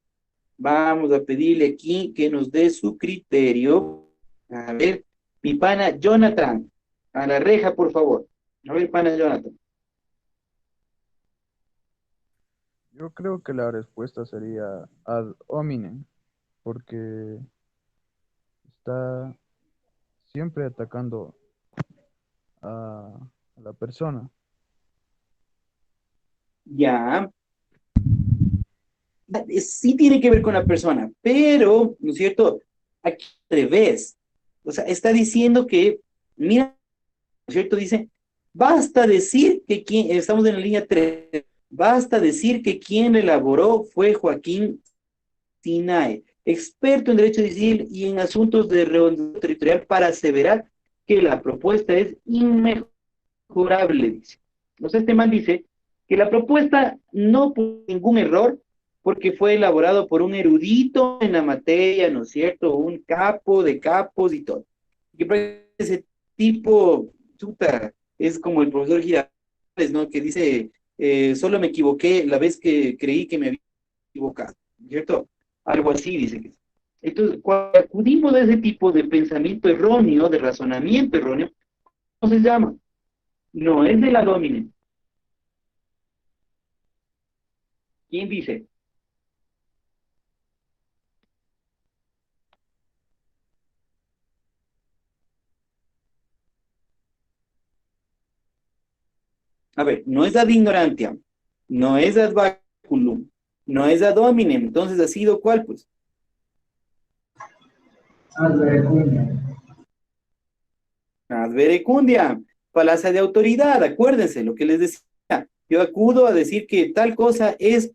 Vamos a pedirle aquí que nos dé su criterio. A ver, mi pana Jonathan, a la reja, por favor. A ver, pana Jonathan. Yo creo que la respuesta sería ad hominem, porque está siempre atacando a la persona. Ya. Sí tiene que ver con la persona, pero, ¿no es cierto? Aquí al revés. O sea, está diciendo que, mira, ¿no es cierto? Dice, basta decir que quien, estamos en la línea 3, basta decir que quien elaboró fue Joaquín Sinae, experto en derecho civil y en asuntos de reordenamiento territorial, para aseverar que la propuesta es inmejorable, dice. Entonces este man dice que la propuesta no por ningún error, porque fue elaborado por un erudito en la materia, ¿no es cierto? Un capo de capos y todo. Que tipo, chuta, es como el profesor Girafales, ¿no? Que dice, solo me equivoqué la vez que creí que me había equivocado, ¿cierto? Algo así dice que es. Entonces, cuando acudimos a ese tipo de pensamiento erróneo, de razonamiento erróneo, ¿cómo se llama? No es de la domine. ¿Quién dice? A ver, no es ad ignorantiam, no es ad baculum, no es ad hominem. Entonces, ¿ha sido cuál, pues? Ad verecundiam. Ad verecundiam, falacia de autoridad. Acuérdense lo que les decía. Yo acudo a decir que tal cosa es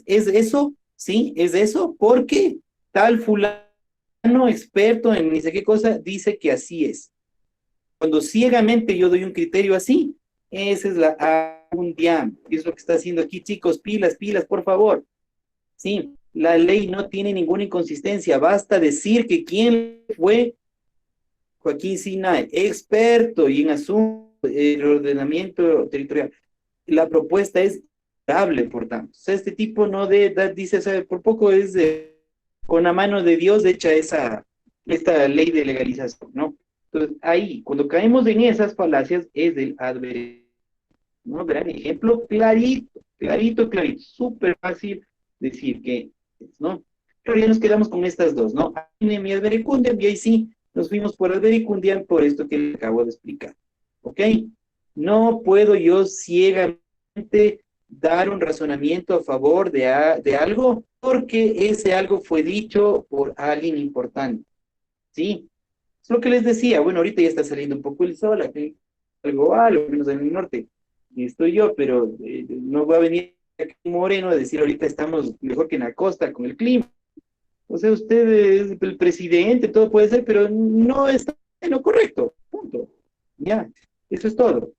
eso, ¿sí? Es eso, porque tal fulano experto en ni sé qué cosa dice que así es. Cuando ciegamente yo doy un criterio así, esa es la agundiam. Y es lo que está haciendo aquí, chicos, pilas, pilas, por favor. Sí, la ley no tiene ninguna inconsistencia, basta decir que quién fue Joaquín Sinay, experto y en asuntos del ordenamiento territorial. La propuesta es dable, por tanto. O sea, este tipo no dice, o sea, por poco es con la mano de Dios hecha esta ley de legalización, ¿no? Entonces, ahí, cuando caemos en esas falacias, es del adverbio, ¿no? Gran ejemplo, clarito, clarito, clarito, súper fácil decir que, ¿no? Pero ya nos quedamos con estas dos, ¿no? Adinem y advericundiam, y ahí sí, nos fuimos por advericundiam por esto que le acabo de explicar, ¿ok? No puedo yo ciegamente dar un razonamiento a favor de algo porque ese algo fue dicho por alguien importante, ¿sí? Es lo que les decía, bueno, ahorita ya está saliendo un poco el sol, aquí algo menos en el norte, y estoy yo, pero no va a venir aquí Moreno a decir ahorita estamos mejor que en la costa con el clima. O sea, usted es el presidente, todo puede ser, pero no está en lo correcto, punto. Ya, eso es todo,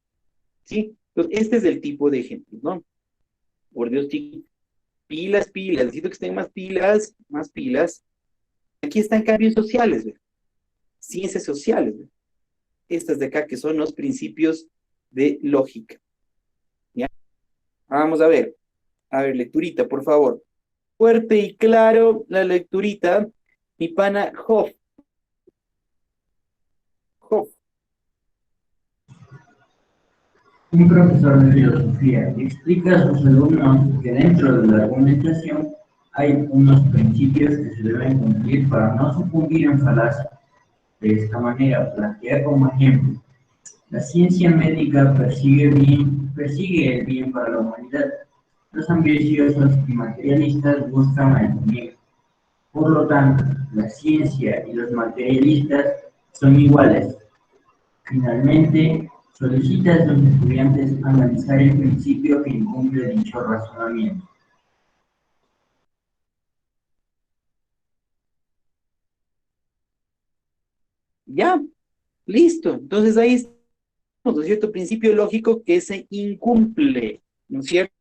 ¿sí? Entonces, este es el tipo de ejemplos, ¿no? Por Dios, chicos, pilas, pilas, necesito que estén más pilas, más pilas. Aquí están cambios sociales, ¿ve? Ciencias sociales, ¿ve? Estas de acá que son los principios de lógica, ¿ya? Vamos a ver, lecturita, por favor. Fuerte y claro la lecturita, mi pana Hoff. Hoff. Un profesor de filosofía explica a sus alumnos que dentro de la argumentación hay unos principios que se deben cumplir para no sucumbir en falacia. De esta manera, plantea como ejemplo: la ciencia médica persigue el bien para la humanidad. Los ambiciosos y materialistas buscan el bien. Por lo tanto, la ciencia y los materialistas son iguales. Finalmente, solicita a los estudiantes analizar el principio que incumple dicho razonamiento. Ya, listo. Entonces ahí estamos, ¿no es cierto? Principio lógico que se incumple, ¿no es cierto?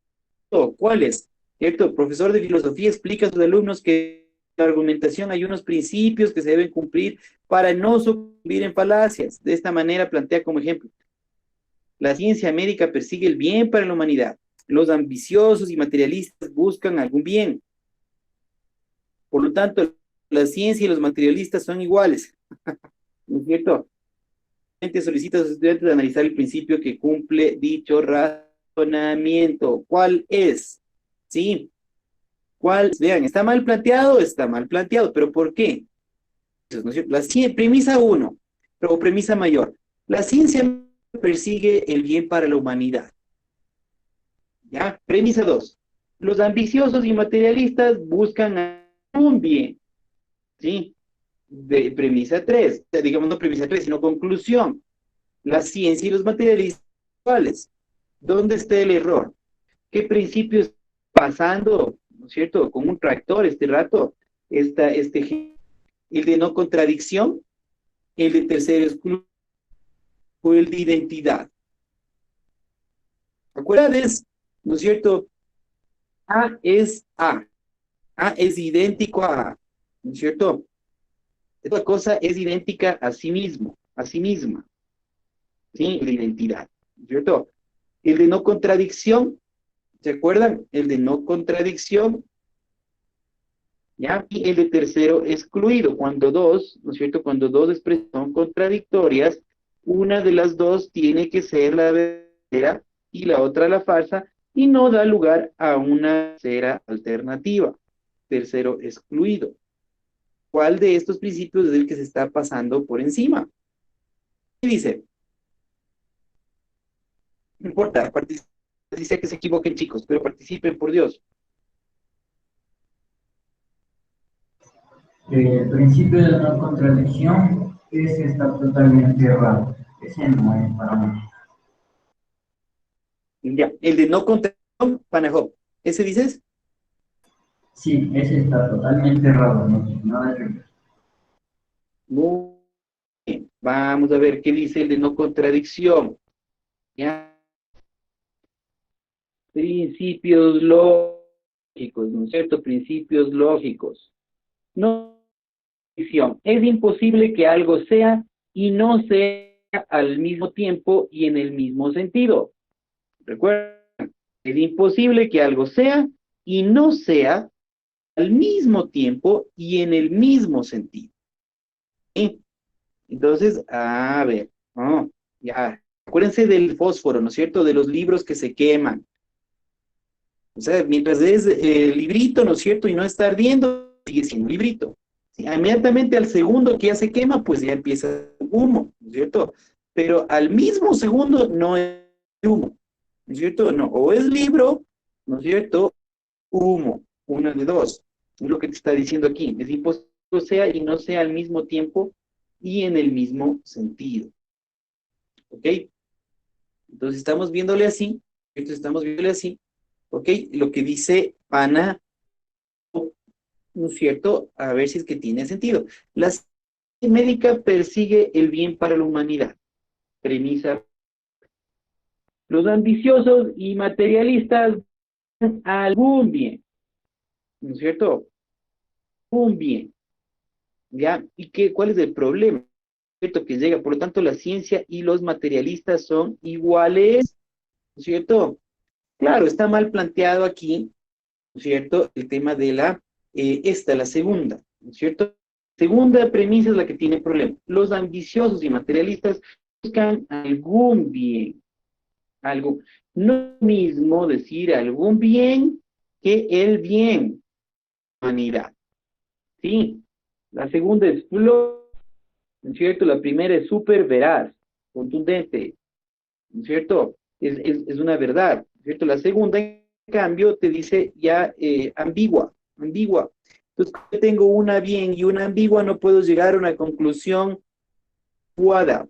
¿Cuál es? ¿Cierto? El profesor de filosofía explica a sus alumnos que en la argumentación hay unos principios que se deben cumplir para no sucumbir en falacias. De esta manera plantea como ejemplo: la ciencia médica persigue el bien para la humanidad. Los ambiciosos y materialistas buscan algún bien. Por lo tanto, la ciencia y los materialistas son iguales. ¿No es cierto? Solicita a sus estudiantes analizar el principio que cumple dicho razonamiento. ¿Cuál es? ¿Sí? ¿Cuál? Vean, ¿está mal planteado? Está mal planteado. ¿Pero por qué? ¿No es cierto? Premisa 1, o premisa mayor. La ciencia persigue el bien para la humanidad. ¿Ya? Premisa 2. Los ambiciosos y materialistas buscan un bien. ¿Sí? De premisa 3, digamos no premisa 3, sino conclusión. La ciencia y los materialistas iguales. ¿Dónde está el error? ¿Qué principios pasando, ¿no es cierto? Como un tractor este rato, el de no contradicción, el de tercero exclusión o el de identidad. Acuérdense, ¿no es cierto? A es A. A es idéntico a A, ¿no es cierto? Esta cosa es idéntica a sí mismo, a sí misma. ¿Sí? La identidad, ¿cierto? El de no contradicción, ¿se acuerdan? El de no contradicción, ¿ya? Y el de tercero excluido, cuando dos, ¿no es cierto? Cuando dos expresiones son contradictorias, una de las dos tiene que ser la verdadera y la otra la falsa, y no da lugar a una tercera alternativa. Tercero excluido. ¿Cuál de estos principios es el que se está pasando por encima? Y dice, no importa, dice que se equivoquen chicos, pero participen por Dios. El principio de la no contradicción, ese está totalmente errado. Ese no es para mí. Ya, el de no contradicción, Panajop. ¿Ese dices? Sí, ese está totalmente errado, no tiene nada que ver. Muy bien. Vamos a ver qué dice el de no contradicción. Ya. Principios lógicos, ¿no es cierto? Principios lógicos. No contradicción. Es imposible que algo sea y no sea al mismo tiempo y en el mismo sentido. ¿Recuerdan? Es imposible que algo sea y no sea al mismo tiempo y en el mismo sentido. ¿Sí? Entonces, a ver, oh, ya, acuérdense del fósforo, ¿no es cierto? De los libros que se queman. O sea, mientras es el librito, ¿no es cierto? Y no está ardiendo, sigue siendo un librito. ¿Sí? Inmediatamente al segundo que ya se quema, pues ya empieza humo, ¿no es cierto? Pero al mismo segundo no es humo, ¿no es cierto? No, o es libro, ¿no es cierto? Humo, una de dos. Es lo que te está diciendo aquí. Es imposible que sea y no sea al mismo tiempo y en el mismo sentido. ¿Ok? Entonces estamos viéndole así, estamos viéndole así, ¿ok? Lo que dice Pana, ¿no es cierto? A ver si es que tiene sentido. La ciencia médica persigue el bien para la humanidad. Premisa. Los ambiciosos y materialistas buscan algún bien, ¿no es cierto? Un bien, ¿ya? ¿Y cuál es el problema? ¿Cierto? Que llega, por lo tanto, la ciencia y los materialistas son iguales, ¿no es cierto? Claro, está mal planteado aquí, ¿no es cierto? El tema de la segunda, ¿no es cierto? Segunda premisa es la que tiene problema. Los ambiciosos y materialistas buscan algún bien, algo. No es lo mismo decir algún bien que el bien, humanidad. Sí, la segunda es flow, ¿no es cierto? La primera es súper veraz, contundente, ¿no es cierto? Es una verdad, ¿no es cierto? La segunda, en cambio, te dice ya ambigua, ambigua. Entonces, como yo tengo una bien y una ambigua, no puedo llegar a una conclusión adecuada,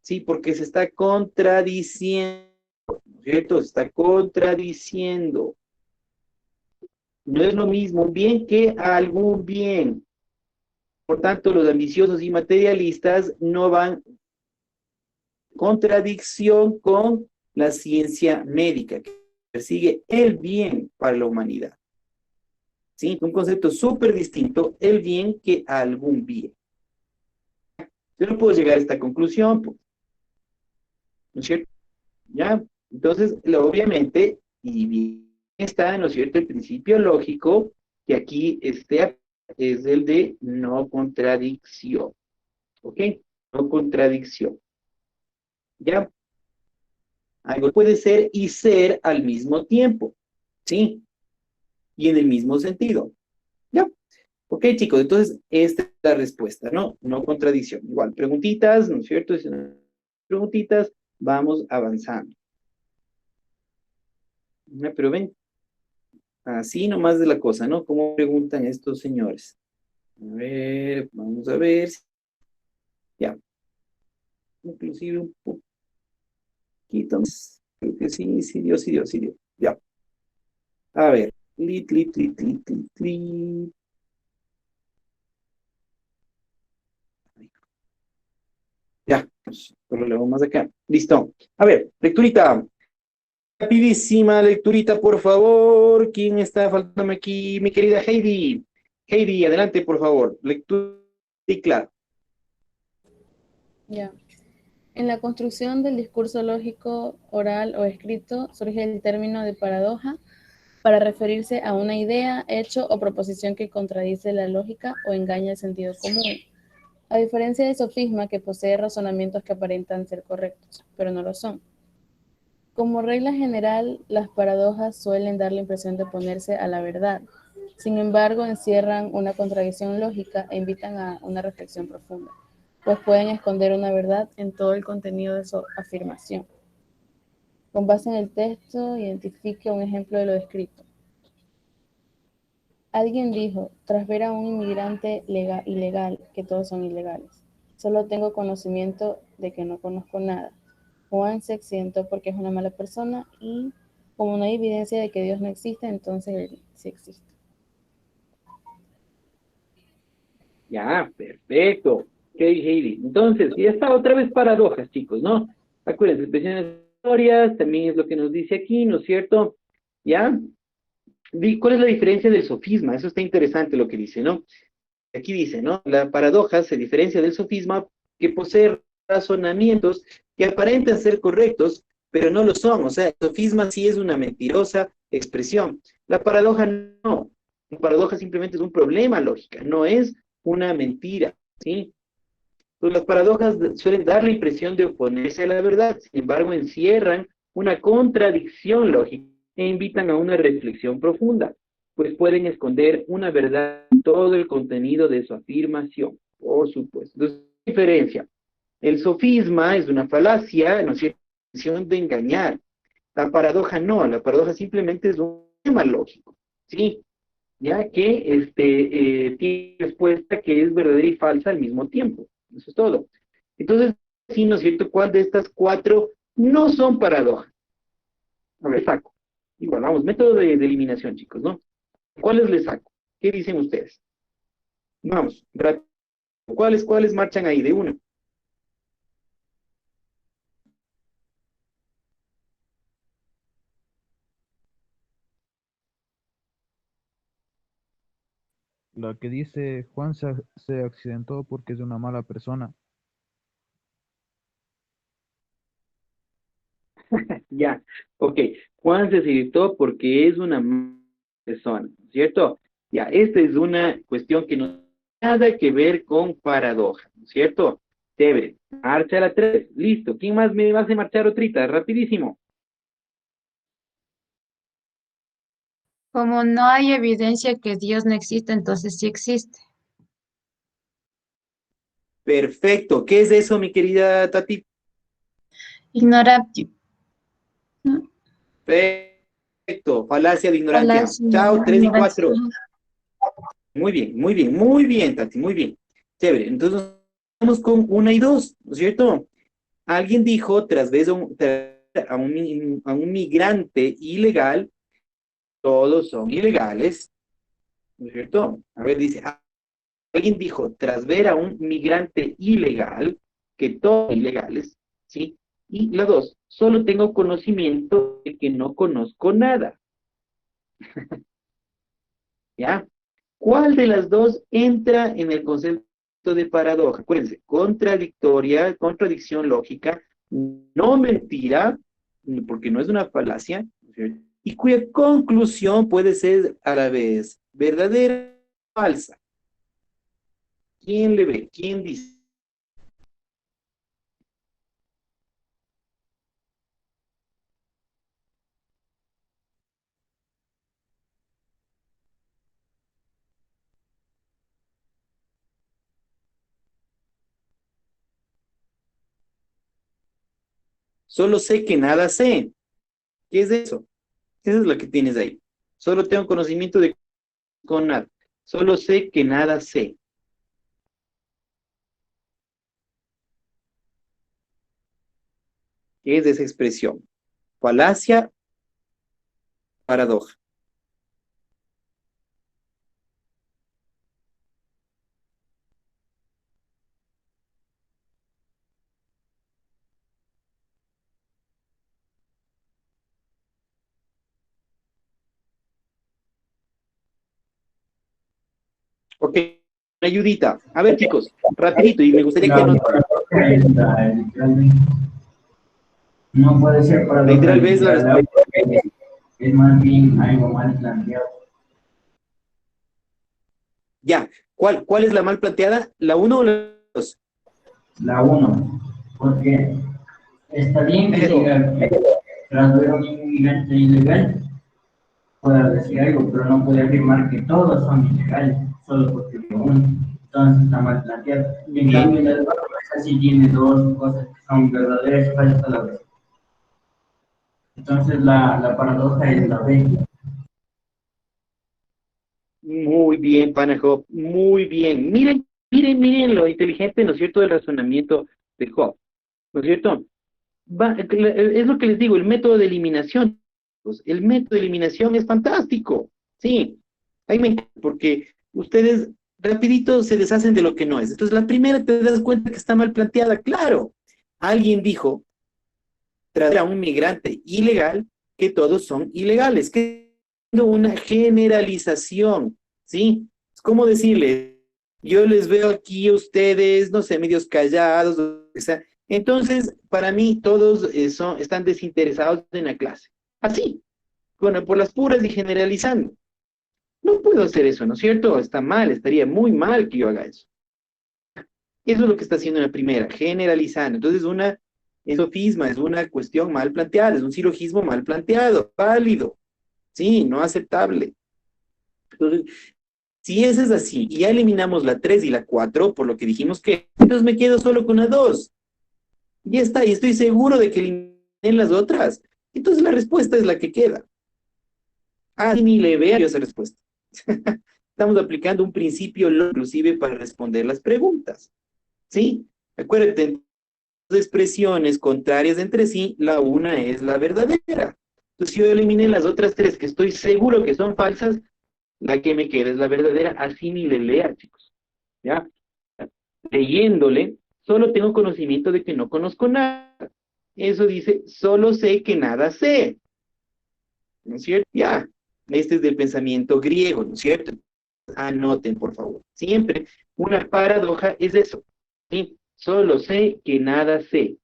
¿sí? Porque se está contradiciendo, ¿no es cierto? Se está contradiciendo. No es lo mismo un bien que algún bien. Por tanto, los ambiciosos y materialistas no van en contradicción con la ciencia médica, que persigue el bien para la humanidad. ¿Sí? Un concepto súper distinto, el bien que algún bien. Yo no puedo llegar a esta conclusión, pues, ¿no es cierto? ¿Ya? Entonces, obviamente, y bien está, ¿no es cierto?, el principio lógico, que aquí es el de no contradicción. ¿Ok? No contradicción. ¿Ya? Algo puede ser y ser al mismo tiempo. ¿Sí? Y en el mismo sentido. ¿Ya? Ok, chicos, entonces esta es la respuesta, ¿no? No contradicción. Igual, preguntitas, ¿no es cierto? Si no hay preguntitas, vamos avanzando. Pero ven, así nomás de la cosa, ¿no? ¿Cómo preguntan estos señores? A ver, vamos a ver. Ya. Inclusive un poquito más. Creo que sí, sí dio, sí dio, sí dio. Ya. A ver. Lit, lit, lit, lit, lit, lit. Ya, pues, solo le hago más acá. Listo. A ver, lecturita. Rapidísima lecturita, por favor. ¿Quién está faltándome aquí? Mi querida Heidi. Heidi, adelante, por favor. Lectura Sí, claro. Ya. En la construcción del discurso lógico, oral o escrito surge el término de paradoja para referirse a una idea, hecho o proposición que contradice la lógica o engaña el sentido común. A diferencia del sofisma, que posee razonamientos que aparentan ser correctos, pero no lo son. Como regla general, las paradojas suelen dar la impresión de oponerse a la verdad. Sin embargo, encierran una contradicción lógica e invitan a una reflexión profunda, pues pueden esconder una verdad en todo el contenido de su afirmación. Con base en el texto, identifique un ejemplo de lo descrito. Alguien dijo, tras ver a un inmigrante ilegal, que todos son ilegales, solo tengo conocimiento de que no conozco nada. Juan se accidentó porque es una mala persona y como no hay evidencia de que Dios no existe, entonces él sí existe. Ya, perfecto. Ok, Heidi. Entonces, ya está otra vez paradojas, chicos, ¿no? Acuérdense, expresiones historias, también es lo que nos dice aquí, ¿no es cierto? ¿Ya? ¿Cuál es la diferencia del sofisma? Eso está interesante lo que dice, ¿no? Aquí dice, ¿no? La paradoja se diferencia del sofisma que posee razonamientos que aparentan ser correctos, pero no lo son. O sea, el sofisma sí es una mentirosa expresión. La paradoja no. La paradoja simplemente es un problema lógico, no es una mentira, ¿sí? Pues las paradojas suelen dar la impresión de oponerse a la verdad, sin embargo, encierran una contradicción lógica e invitan a una reflexión profunda, pues pueden esconder una verdad en todo el contenido de su afirmación, por supuesto. Entonces, diferencia. El sofisma es una falacia, no es cierto, intención de engañar. La paradoja no, la paradoja simplemente es un tema lógico, ¿sí? Ya que tiene respuesta que es verdadera y falsa al mismo tiempo. Eso es todo. Entonces, sí, ¿no es cierto? ¿Cuál de estas cuatro no son paradojas? A ver, saco. Igual, vamos, método de eliminación, chicos, ¿no? ¿Cuáles les saco? ¿Qué dicen ustedes? Vamos, rápido. ¿Cuáles marchan ahí de una? La que dice Juan se accidentó porque es una mala persona. Ya, ok. Juan se irritó porque es una mala persona, ¿cierto? Ya, esta es una cuestión que no tiene nada que ver con paradoja, ¿cierto? Chévere. Marcha a la 3. Listo. ¿Quién más me va a hacer marchar otrita? Rapidísimo. Como no hay evidencia que Dios no existe, entonces sí existe. Perfecto. ¿Qué es eso, mi querida Tati? Ignorantio. Perfecto. Falacia de ignorancia. Falacia, Chao, 3 y ignorancia. 4. Muy bien, muy bien, muy bien, Tati, muy bien. Chévere. Entonces, vamos con 1 y 2, ¿no es cierto? Alguien dijo, a un migrante ilegal, todos son ilegales, ¿no es cierto? A ver, dice, alguien dijo, tras ver a un migrante ilegal, que todos son ilegales, ¿sí? Y la 2, solo tengo conocimiento de que no conozco nada, ¿ya? ¿Cuál de las dos entra en el concepto de paradoja? Acuérdense, contradictoria, contradicción lógica, no mentira, porque no es una falacia, ¿sí? Y cuya conclusión puede ser a la vez verdadera o falsa. ¿Quién le ve? ¿Quién dice? Solo sé que nada sé. ¿Qué es eso? Eso es lo que tienes ahí. Solo tengo conocimiento de con nada. Solo sé que nada sé. ¿Qué es esa expresión? Falacia, paradoja. Ok, ayudita. A ver, chicos, rapidito, y me gustaría que nos... No puede ser para Literal, ves la respuesta. es más bien algo mal planteado. Ya, ¿cuál es la mal planteada? ¿La uno o la 2? La 1, porque está bien que Pero, diga que tras ver a un inmigrante ilegal pueda decir algo, pero no puede afirmar que todos son ilegales, solo porque veo uno. Entonces está mal planteado. En cambio, la otra sí tiene dos cosas que son verdaderas y falsas a la vez. Entonces la paradoja es la B. muy bien, Pana Job, muy bien. Miren lo inteligente, ¿no es cierto?, del razonamiento de Job, ¿no es cierto? Es lo que les digo, el método de eliminación. Pues, el método de eliminación es fantástico, sí. Ahí me encanta, porque ustedes rapidito se deshacen de lo que no es. Entonces, la primera te das cuenta que está mal planteada, claro. Alguien dijo, tras a un migrante ilegal, que todos son ilegales, que es una generalización, ¿sí? Es como decirle, yo les veo aquí a ustedes, no sé, medios callados, o sea, entonces, para mí, todos están desinteresados en la clase. Así, bueno, por las puras y generalizando. No puedo hacer eso, ¿no es cierto? Está mal, estaría muy mal que yo haga eso. Eso es lo que está haciendo en la primera, generalizando. Entonces, es sofisma, es una cuestión mal planteada, es un silogismo mal planteado, válido, sí, no aceptable. Entonces, si ese es así, y ya eliminamos la 3 y la 4, por lo que dijimos que, entonces me quedo solo con la 2. Ya está, y estoy seguro de que eliminen las otras. Entonces la respuesta es la que queda. Ah, ni le vea yo esa respuesta. Estamos aplicando un principio inclusive para responder las preguntas. ¿Sí? Acuérdate, dos expresiones contrarias entre sí, la una es la verdadera. Entonces, si yo eliminé las otras tres que estoy seguro que son falsas, la que me queda es la verdadera, así ni le lea, chicos. ¿Ya? Leyéndole, solo tengo conocimiento de que no conozco nada. Eso dice, solo sé que nada sé. ¿No es cierto? Ya. Este es del pensamiento griego, ¿no es cierto? Anoten, por favor. Siempre una paradoja es eso. ¿Sí? Solo sé que nada sé.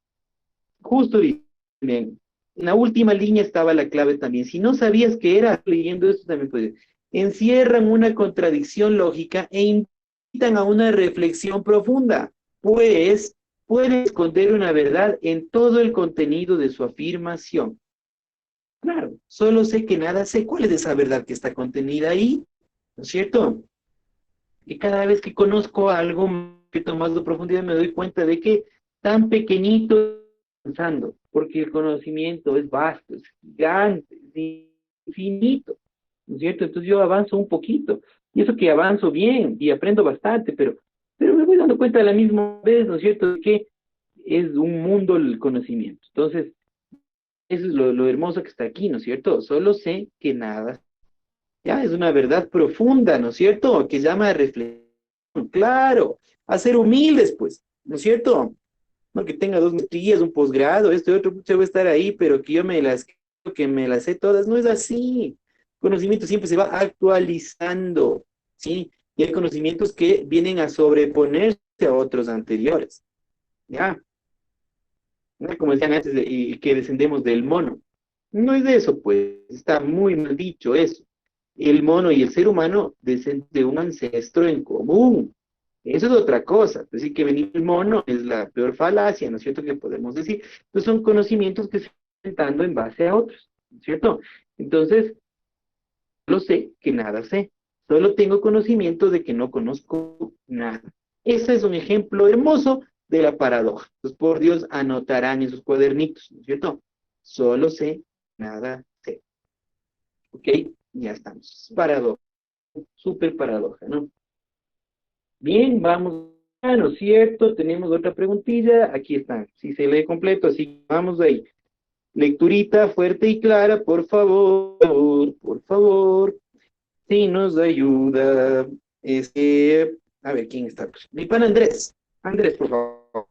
Justo dice, en la última línea estaba la clave también. Si no sabías qué era, leyendo esto también puede. Encierran una contradicción lógica e invitan a una reflexión profunda, pues puede esconder una verdad en todo el contenido de su afirmación. Claro, solo sé que nada sé. ¿Cuál es esa verdad que está contenida ahí? ¿No es cierto? Y cada vez que conozco algo que más de profundidad me doy cuenta de que tan pequeñito avanzando, porque el conocimiento es vasto, es gigante, es infinito, ¿no es cierto? Entonces yo avanzo un poquito, y eso que avanzo bien y aprendo bastante, pero me voy dando cuenta a la misma vez, ¿no es cierto?, de que es un mundo el conocimiento. Entonces, eso es lo hermoso que está aquí, ¿no es cierto? Solo sé que nada. Ya es una verdad profunda, ¿no es cierto? Que llama a reflexión, claro, a ser humildes, pues, ¿no es cierto? No que tenga 2 maestrías, un posgrado, esto y otro, pucha, voy a estar ahí, pero que me las sé todas, no es así. Conocimiento siempre se va actualizando, ¿sí? Y hay conocimientos que vienen a sobreponerse a otros anteriores, ¿ya? ¿No? Como decían antes, y que descendemos del mono. No es de eso, pues, está muy mal dicho eso. El mono y el ser humano descenden de un ancestro en común. Eso es otra cosa. Decir que venir el mono es la peor falacia, ¿no es cierto?, que podemos decir. Pues son conocimientos que se están dando en base a otros, ¿no es cierto? Entonces, solo sé que nada sé. Solo tengo conocimiento de que no conozco nada. Ese es un ejemplo hermoso de la paradoja. Pues por Dios, anotarán en sus cuadernitos, ¿no es cierto? Solo sé, nada sé. ¿Ok? Ya estamos. Paradoja. Súper paradoja, ¿no? Bien, vamos, ¿no es cierto? Tenemos otra preguntilla. Aquí está. Si se lee completo, así que vamos ahí. Lecturita fuerte y clara, por favor, por favor. Si nos ayuda. A ver, ¿quién está? Mi pan Andrés. Andrés, por favor.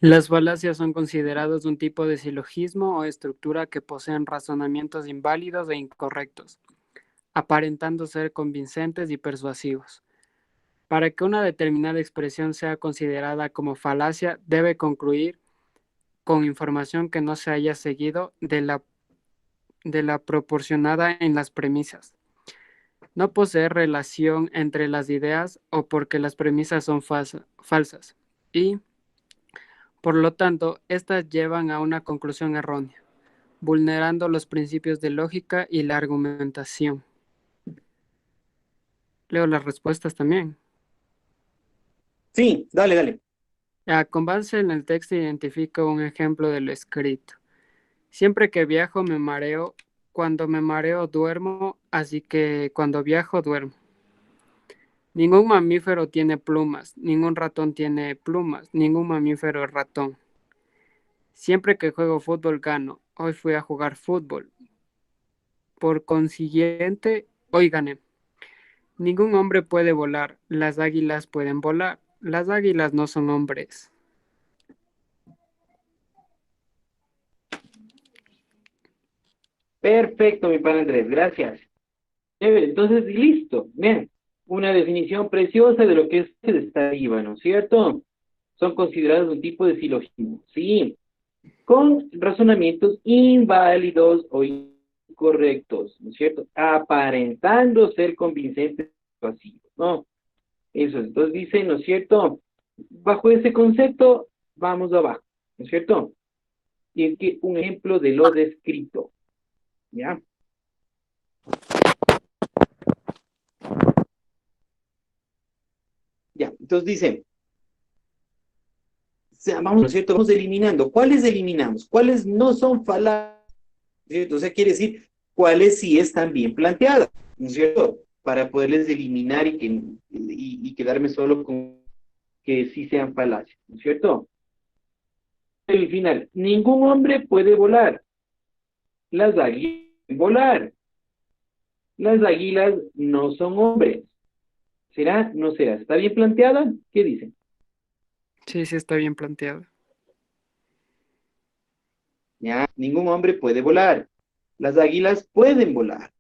Las falacias son consideradas un tipo de silogismo o estructura que poseen razonamientos inválidos e incorrectos, aparentando ser convincentes y persuasivos. Para que una determinada expresión sea considerada como falacia, debe concluir con información que no se haya seguido de la proporcionada en las premisas. No poseer relación entre las ideas o porque las premisas son falsas y, por lo tanto, estas llevan a una conclusión errónea, vulnerando los principios de lógica y la argumentación. Leo las respuestas también. Sí, dale, dale. Con base en el texto identifico un ejemplo de lo escrito. Siempre que viajo me mareo, cuando me mareo duermo, así que cuando viajo duermo. Ningún mamífero tiene plumas, ningún ratón tiene plumas, ningún mamífero es ratón. Siempre que juego fútbol gano, hoy fui a jugar fútbol. Por consiguiente, hoy gané. Ningún hombre puede volar, las águilas pueden volar, las águilas no son hombres. Perfecto, mi padre Andrés, gracias. Chévere, entonces, listo. Bien, una definición preciosa de lo que es está arriba, ¿no es cierto? Son considerados un tipo de silogismo, sí, con razonamientos inválidos o incorrectos, ¿no es cierto? Aparentando ser convincentes o persuasivos, ¿no? Eso, entonces dice, ¿no es cierto? Bajo ese concepto, vamos abajo, ¿no es cierto? Y es que un ejemplo de lo descrito, ¿ya? Ya, entonces dice, vamos, ¿no es cierto? Vamos eliminando. ¿Cuáles eliminamos? ¿Cuáles no son falaces? ¿Cierto? O sea, quiere decir, ¿cuáles sí están bien planteadas? ¿No es cierto? Para poderles eliminar y quedarme solo con que sí sean falaces, ¿no es cierto? El final, ningún hombre puede volar. Las águilas pueden volar. Las águilas no son hombres. ¿Será? ¿No será? ¿Está bien planteada? ¿Qué dicen? Sí, sí está bien planteado. ¿Ya? Ningún hombre puede volar. Las águilas pueden volar.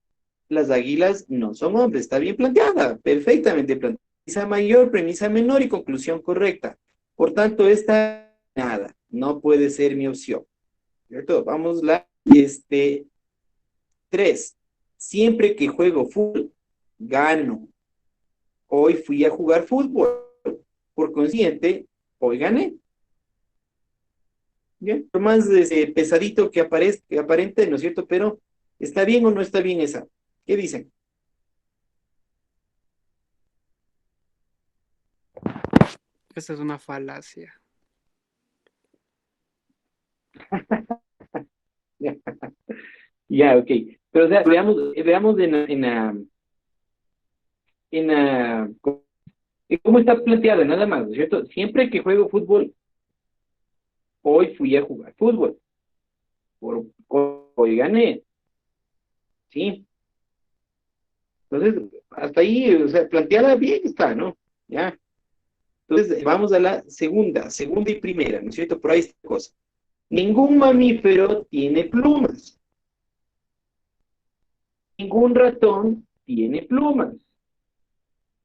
Las águilas no son hombres. Está bien planteada, perfectamente planteada. Premisa mayor, premisa menor y conclusión correcta. Por tanto, esta nada, no puede ser mi opción. ¿Cierto? Vamos la 3. Siempre que juego fútbol, gano. Hoy fui a jugar fútbol. Por consiguiente, hoy gané. Bien, por más pesadito que aparente, ¿no es cierto? Pero, ¿está bien o no está bien esa? ¿Qué dicen? Esa es una falacia. Ya, ok. Pero, o sea, veamos cómo está planteada, nada más, ¿no es cierto? Siempre que juego fútbol, hoy fui a jugar fútbol. Hoy gané. ¿Sí? Entonces, hasta ahí, o sea, planteada bien está, ¿no? Ya. Entonces, vamos a la segunda y primera, ¿no es cierto? Por ahí está la cosa. Ningún mamífero tiene plumas. Ningún ratón tiene plumas.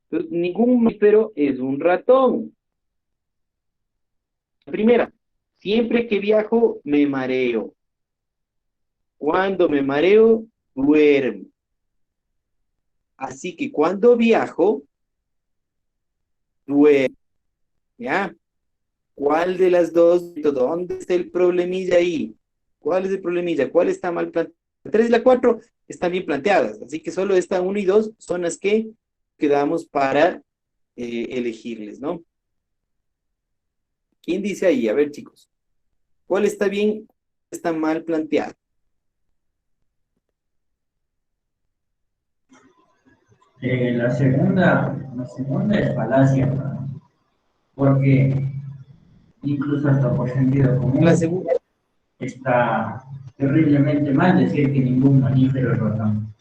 Entonces, ningún mamífero es un ratón. La primera, siempre que viajo me mareo. Cuando me mareo, duermo. Así que cuando viajo, duermo. ¿Ya? ¿Cuál de las dos? ¿Dónde está el problemilla ahí? ¿Cuál es el problemilla? ¿Cuál está mal planteado? La 3 y la 4 están bien planteadas, así que solo esta 1 y 2 son las que quedamos para elegirles, ¿no? ¿Quién dice ahí? A ver, chicos. ¿Cuál está bien? ¿Cuál está mal planteado? La segunda es falacia, porque incluso hasta por sentido común La segunda. está terriblemente mal decir que ningún mamífero es ratón.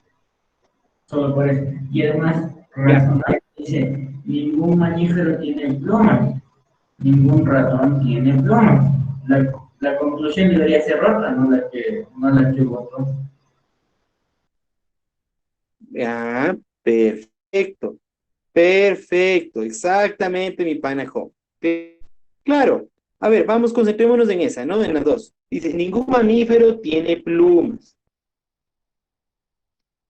Solo por eso. Y además, razonable dice, ningún mamífero tiene plumas. ningún ratón tiene plumas. La conclusión debería ser rota, no la que votó. Ah, perfecto. Perfecto, exactamente mi pana Jo. Claro, a ver, vamos, concentrémonos en esa, ¿no? En las dos. Dice, ningún mamífero tiene plumas.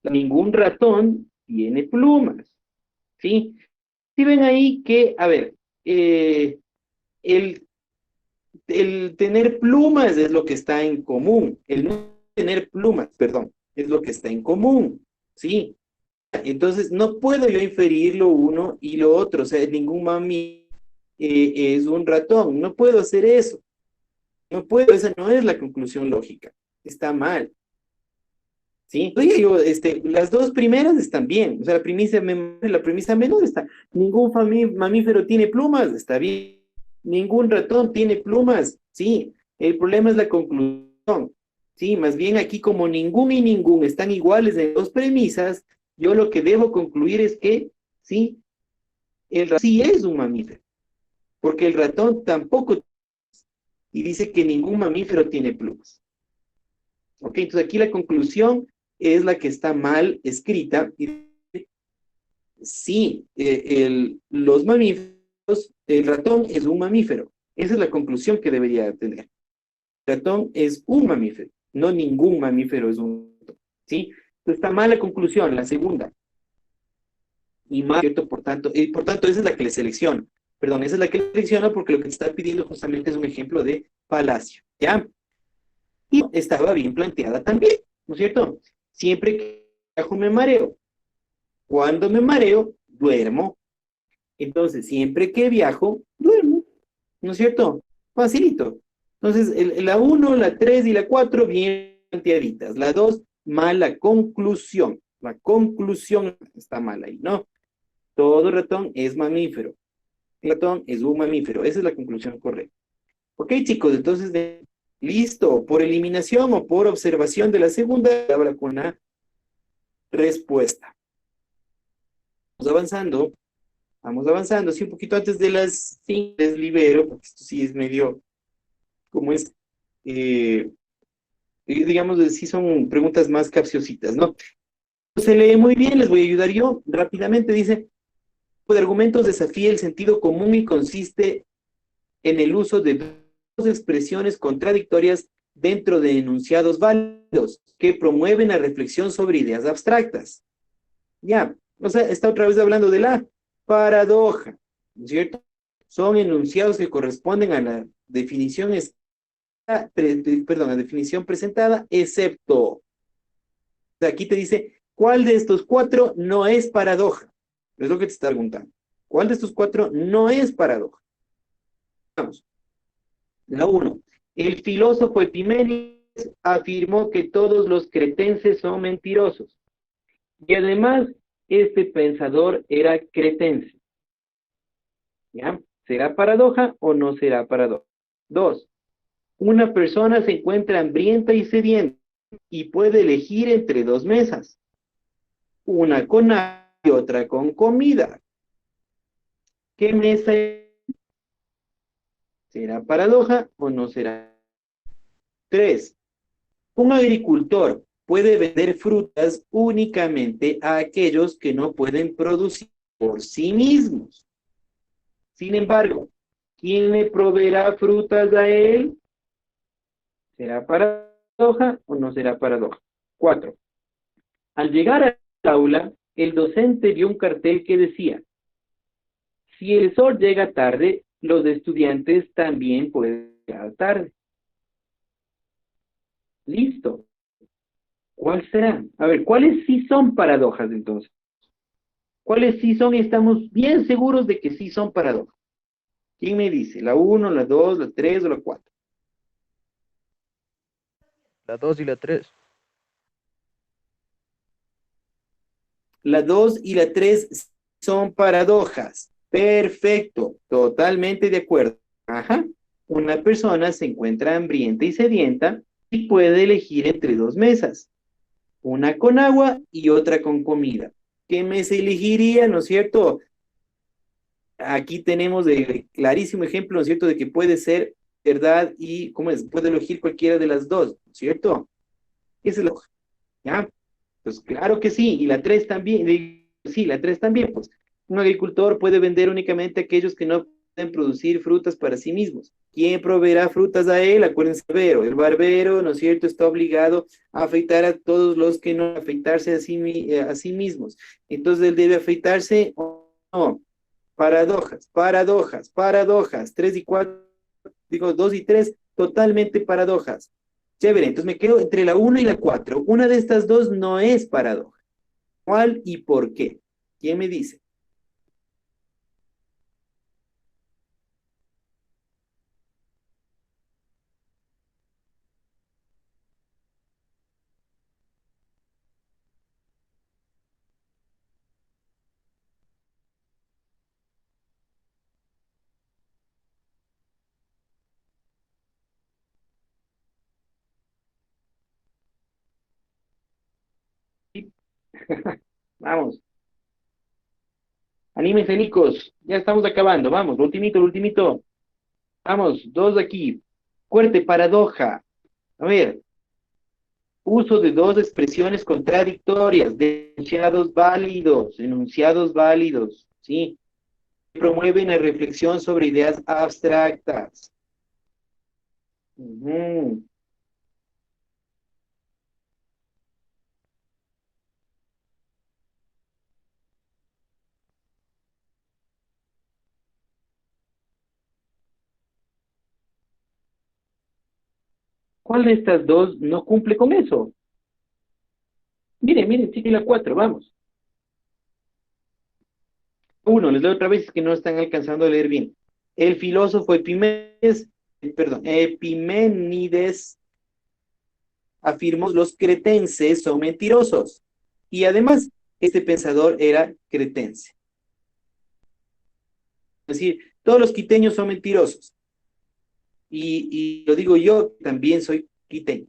Ningún ratón tiene plumas, ¿sí? Si ven ahí que, a ver, el, el tener plumas es lo que está en común. El no tener plumas, perdón, es lo que está en común, ¿sí? Entonces, no puedo yo inferir lo uno y lo otro. O sea, ningún mami es un ratón. No puedo hacer eso. No puedo, esa no es la conclusión lógica. Está mal. ¿Sí? Oye, yo, las dos primeras están bien. O sea, la premisa menor está. Ningún mamífero tiene plumas. Está bien. Ningún ratón tiene plumas. Sí. El problema es la conclusión. Sí, más bien aquí como ningún y ningún están iguales en dos premisas, yo lo que debo concluir es que, sí, el ratón sí es un mamífero, porque el ratón tampoco, y dice que ningún mamífero tiene plumas. Ok, entonces aquí la conclusión es la que está mal escrita. Sí, los mamíferos, el ratón es un mamífero. Esa es la conclusión que debería tener. El ratón es un mamífero, no ningún mamífero es un ratón. ¿Sí? Entonces está mal la conclusión, la segunda. Y más, ¿cierto? Por tanto, esa es la que le selecciona. Perdón, esa es la que le selecciona porque lo que te está pidiendo justamente es un ejemplo de falacia, ¿ya? Y estaba bien planteada también, ¿no es cierto? Siempre que viajo me mareo. Cuando me mareo, duermo. Entonces, siempre que viajo, duermo, ¿no es cierto? Facilito. Entonces, la 1, la 3 y la 4 bien planteaditas. La 2, mala conclusión. La conclusión está mal ahí, ¿no? Todo ratón es mamífero. El ratón es un mamífero. Esa es la conclusión correcta. Ok, chicos, entonces, listo. Por eliminación o por observación de la segunda, habla con la respuesta. Vamos avanzando. Sí, un poquito antes de las 5 les libero, porque esto sí es medio, como es, digamos, sí son preguntas más capciositas, ¿no? Se lee muy bien, les voy a ayudar yo. Rápidamente dice, de argumentos desafía el sentido común y consiste en el uso de dos expresiones contradictorias dentro de enunciados válidos que promueven la reflexión sobre ideas abstractas. Ya, o sea, está otra vez hablando de la paradoja, ¿no es cierto? Son enunciados que corresponden a la definición, la definición presentada, excepto. O sea, aquí te dice, ¿cuál de estos cuatro no es paradoja? Es lo que te está preguntando. ¿Cuál de estos cuatro no es paradoja? Vamos. La 1. El filósofo Epimenides afirmó que todos los cretenses son mentirosos. Y además, este pensador era cretense. ¿Ya? ¿Será paradoja o no será paradoja? 2. Una persona se encuentra hambrienta y sedienta y puede elegir entre dos mesas. Una con agua y otra con comida. ¿Qué mesa es? ¿Será paradoja o no será? 3. Un agricultor puede vender frutas únicamente a aquellos que no pueden producir por sí mismos. Sin embargo, ¿quién le proveerá frutas a él? ¿Será paradoja o no será paradoja? 4. Al llegar al aula, el docente vio un cartel que decía, si el sol llega tarde, los estudiantes también pueden llegar tarde. Listo. ¿Cuál será? A ver, ¿cuáles sí son paradojas entonces? ¿Cuáles sí son y estamos bien seguros de que sí son paradojas? ¿Quién me dice? ¿La 1, la 2, la 3 o la 4? La 2 y la 3. La 2 y la 3 son paradojas. Perfecto, totalmente de acuerdo. Ajá. Una persona se encuentra hambrienta y sedienta y puede elegir entre dos mesas. Una con agua y otra con comida. ¿Qué mesa elegiría, no es cierto? aquí tenemos el clarísimo ejemplo, ¿no es cierto?, de que puede ser verdad y, ¿cómo es? Puede elegir cualquiera de las dos, ¿no es cierto? Esa es la hoja, ¿ya? Pues claro que sí, y la 3 también, sí, la 3 también, pues. Un agricultor puede vender únicamente a aquellos que no pueden producir frutas para sí mismos. ¿Quién proveerá frutas a él? Acuérdense, el barbero, ¿no es cierto?, está obligado a afeitar a todos los que no afeitarse a sí mismos. Entonces él debe afeitarse o no. Paradojas, paradojas, paradojas. 3 y 4, digo 2 y 3, totalmente paradojas. Chévere, entonces me quedo entre la 1 y la 4. Una de estas dos no es paradoja. ¿Cuál y por qué? ¿Quién me dice? Vamos, anímense, Nicos. Ya estamos acabando. Vamos, lo ultimito, lo ultimito. Vamos, dos aquí. Fuerte paradoja. A ver, uso de dos expresiones contradictorias, de enunciados válidos, ¿sí? Promueven la reflexión sobre ideas abstractas. Ujú. ¿Cuál de estas dos no cumple con eso? Miren, miren, sigue la 4, vamos. Uno, les doy otra vez que no están alcanzando a leer bien. El filósofo Epiménides afirmó los cretenses son mentirosos. Y además, este pensador era cretense. Es decir, todos los quiteños son mentirosos. Y lo digo yo, también soy quiteño.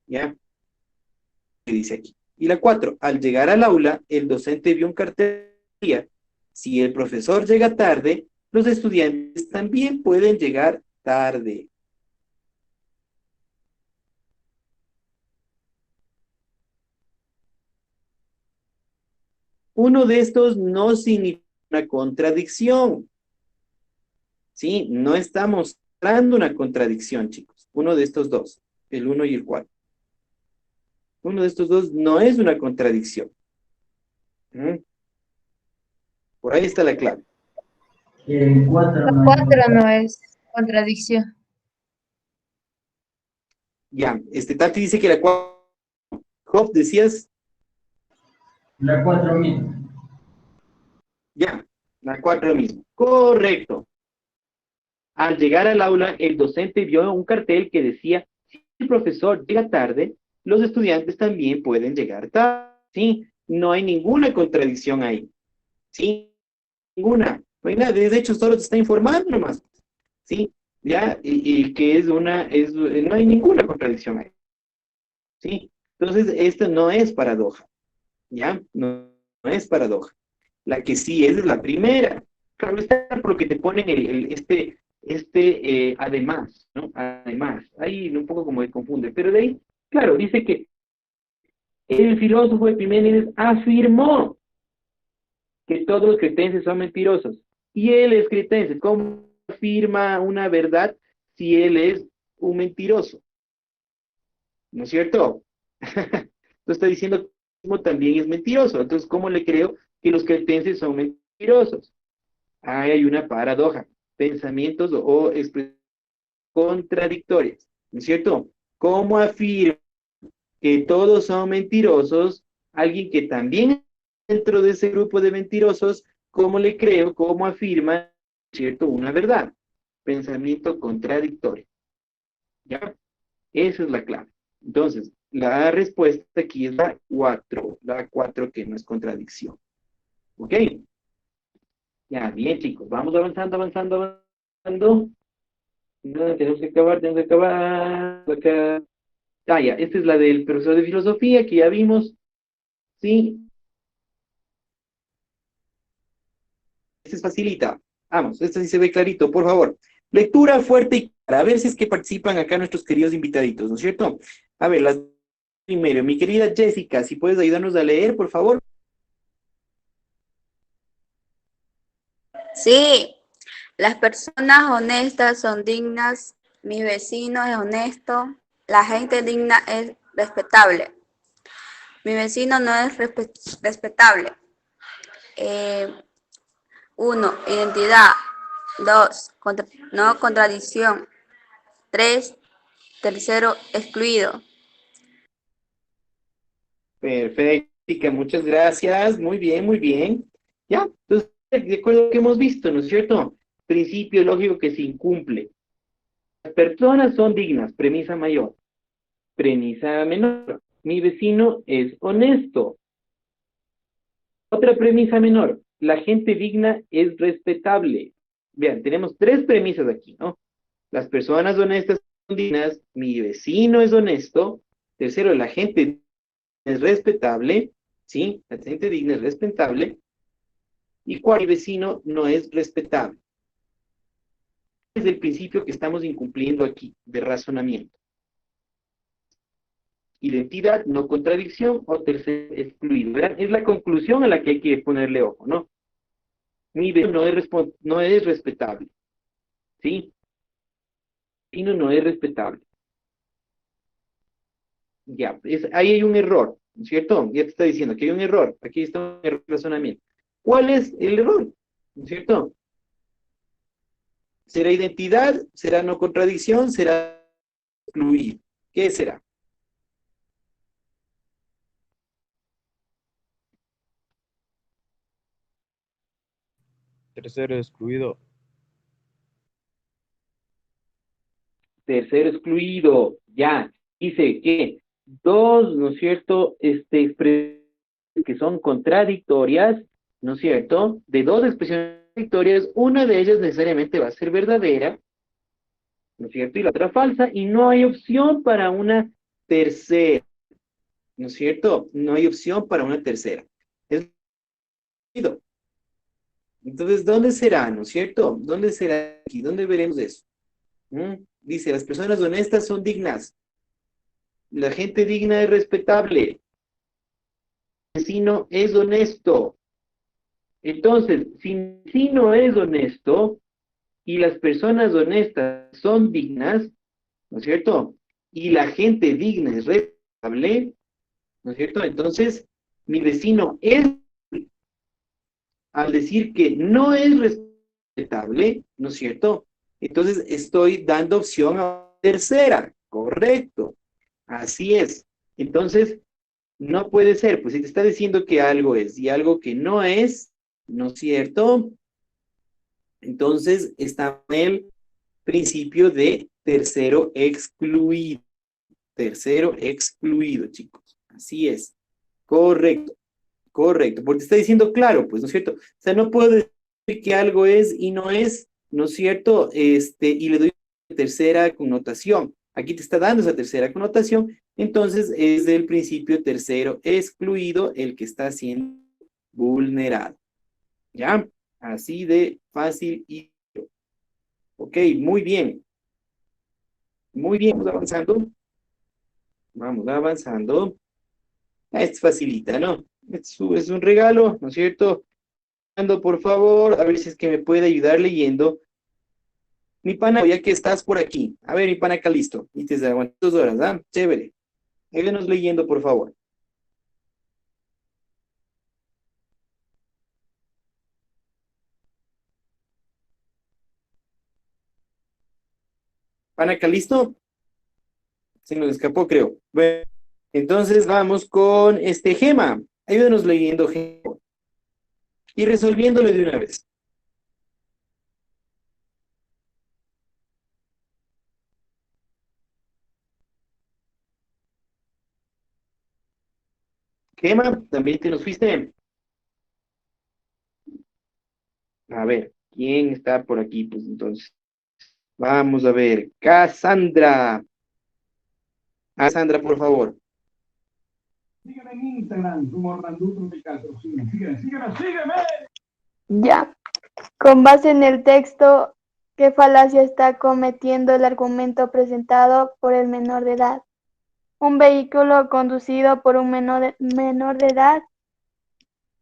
¿Ya? ¿Qué dice aquí? Y la 4, al llegar al aula, el docente vio un cartel. Si el profesor llega tarde, los estudiantes también pueden llegar tarde. Uno de estos no significa una contradicción. ¿Sí? No estamos mostrando una contradicción, chicos. Uno de estos dos, el 1 y el 4. Uno de estos dos no es una contradicción. ¿Mm? Por ahí está la clave. El 4 no es 4 no es contradicción. Ya, Tati dice que la 4. Job, decías, la 4 mismo. ya, la 4 mismo. Correcto. Al llegar al aula, el docente vio un cartel que decía, si el profesor llega tarde, los estudiantes también pueden llegar tarde. ¿Sí? No hay ninguna contradicción ahí. ¿Sí? Ninguna. No hay nada. De hecho, solo te está informando nomás. ¿Sí? Ya, y que no hay ninguna contradicción ahí. ¿Sí? Entonces, esto no es paradoja. ¿Ya? No, no es paradoja. La que sí es la primera. Claro está porque te ponen además, ¿no? Además, ahí un poco como me confunde, pero de ahí, claro, dice que el filósofo Epimenides afirmó que todos los cretenses son mentirosos. Y él es cretense. ¿Cómo afirma una verdad si él es un mentiroso? ¿No es cierto? Entonces está diciendo que él mismo también es mentiroso. Entonces, ¿cómo le creo que los cretenses son mentirosos? Ahí hay una paradoja. Pensamientos o expresiones contradictorias. ¿No es cierto? ¿Cómo afirma que todos son mentirosos? Alguien que también dentro de ese grupo de mentirosos, ¿cómo le creo? ¿Cómo afirma, cierto, una verdad? Pensamiento contradictorio. ¿Ya? Esa es la clave. Entonces, la respuesta aquí es la 4 que no es contradicción. ¿Ok? Ya, bien, chicos, vamos avanzando, avanzando, avanzando. No, tenemos que acabar, tenemos que acabar. Acá. Ah, ya, esta es la del profesor de filosofía que ya vimos. Sí, esta es facilita. Vamos, esto sí se ve clarito, por favor. Lectura fuerte y clara. A ver si es que participan acá nuestros queridos invitaditos, ¿no es cierto? A ver, las primero, mi querida Jessica, si puedes ayudarnos a leer, por favor. Sí, las personas honestas son dignas, mi vecino es honesto, la gente digna es respetable. Mi vecino no es respetable. 1. Identidad. 2. No contradicción. 3. Tercero, excluido. Perfecto, Jessica, muchas gracias. Muy bien, muy bien. Ya, entonces, de acuerdo a lo que hemos visto, ¿no es cierto? Principio lógico que se incumple. Las personas son dignas, premisa mayor. Premisa menor. Mi vecino es honesto. Otra premisa menor. La gente digna es respetable. Vean, tenemos tres premisas aquí, ¿no? Las personas honestas son dignas, mi vecino es honesto. Tercero, la gente es respetable, ¿sí? La gente digna es respetable. Y cuarto, mi vecino no es respetable. Es el principio que estamos incumpliendo aquí, de razonamiento. Identidad, no contradicción, o tercero, excluido. ¿Verdad? Es la conclusión a la que hay que ponerle ojo, ¿no? Mi vecino no es respetable, ¿sí? Mi vecino no es respetable. Ya, ahí hay un error, ¿no es cierto? Ya te está diciendo que hay un error. Aquí está un error de razonamiento. ¿Cuál es el error? ¿No es cierto? ¿Será identidad? ¿Será no contradicción? ¿Será excluir? ¿Qué será? Tercero excluido. Tercero excluido. Ya. Dice que dos, ¿no es cierto? Expresiones que son contradictorias, ¿no es cierto? De dos expresiones contradictorias, una de ellas necesariamente va a ser verdadera, ¿no es cierto? Y la otra falsa, y no hay opción para una tercera, ¿no es cierto? No hay opción para una tercera. Es válido. Entonces, ¿dónde será, no es cierto? ¿Dónde será aquí? ¿Dónde veremos eso? Dice, las personas honestas son dignas. La gente digna es respetable. El vecino es honesto. Entonces, si el vecino es honesto y las personas honestas son dignas, ¿no es cierto? Y la gente digna es respetable, ¿no es cierto? Entonces, mi vecino es, al decir que no es respetable, ¿no es cierto? Entonces, estoy dando opción a tercera, correcto. Así es. Entonces, no puede ser, pues si te está diciendo que algo es y algo que no es, ¿no es cierto? Entonces, está en el principio de tercero excluido. Tercero excluido, chicos. Así es. Correcto. Correcto. Porque está diciendo claro, pues, ¿no es cierto? O sea, no puedo decir que algo es y no es, ¿no es cierto? Y le doy una tercera connotación. Aquí te está dando esa tercera connotación. Entonces, es del principio tercero excluido el que está siendo vulnerado. ¿Ya? Así de fácil y... Ok, muy bien. Muy bien, vamos avanzando. Vamos avanzando. Esto facilita, ¿no? Es un regalo, ¿no es cierto? Ando, por favor, a ver si es que me puede ayudar leyendo. Mi pana, ya que estás por aquí. A ver, mi pana, acá listo. Y te aguantas 2 horas, ¿ah? Chévere. Ayúdenos leyendo, por favor. ¿Pana, acá listo? Se nos escapó, creo. Bueno, entonces vamos con Gema. Ayúdenos leyendo, Gema. Y resolviéndolo de una vez. Gema, también te nos fuiste. A ver, ¿quién está por aquí? Pues entonces, vamos a ver. Cassandra. Cassandra, por favor. Sígueme en Instagram como Orlando Tropical. Sígueme. Ya. Con base en el texto, ¿qué falacia está cometiendo el argumento presentado por el menor de edad? Un vehículo conducido por un menor de edad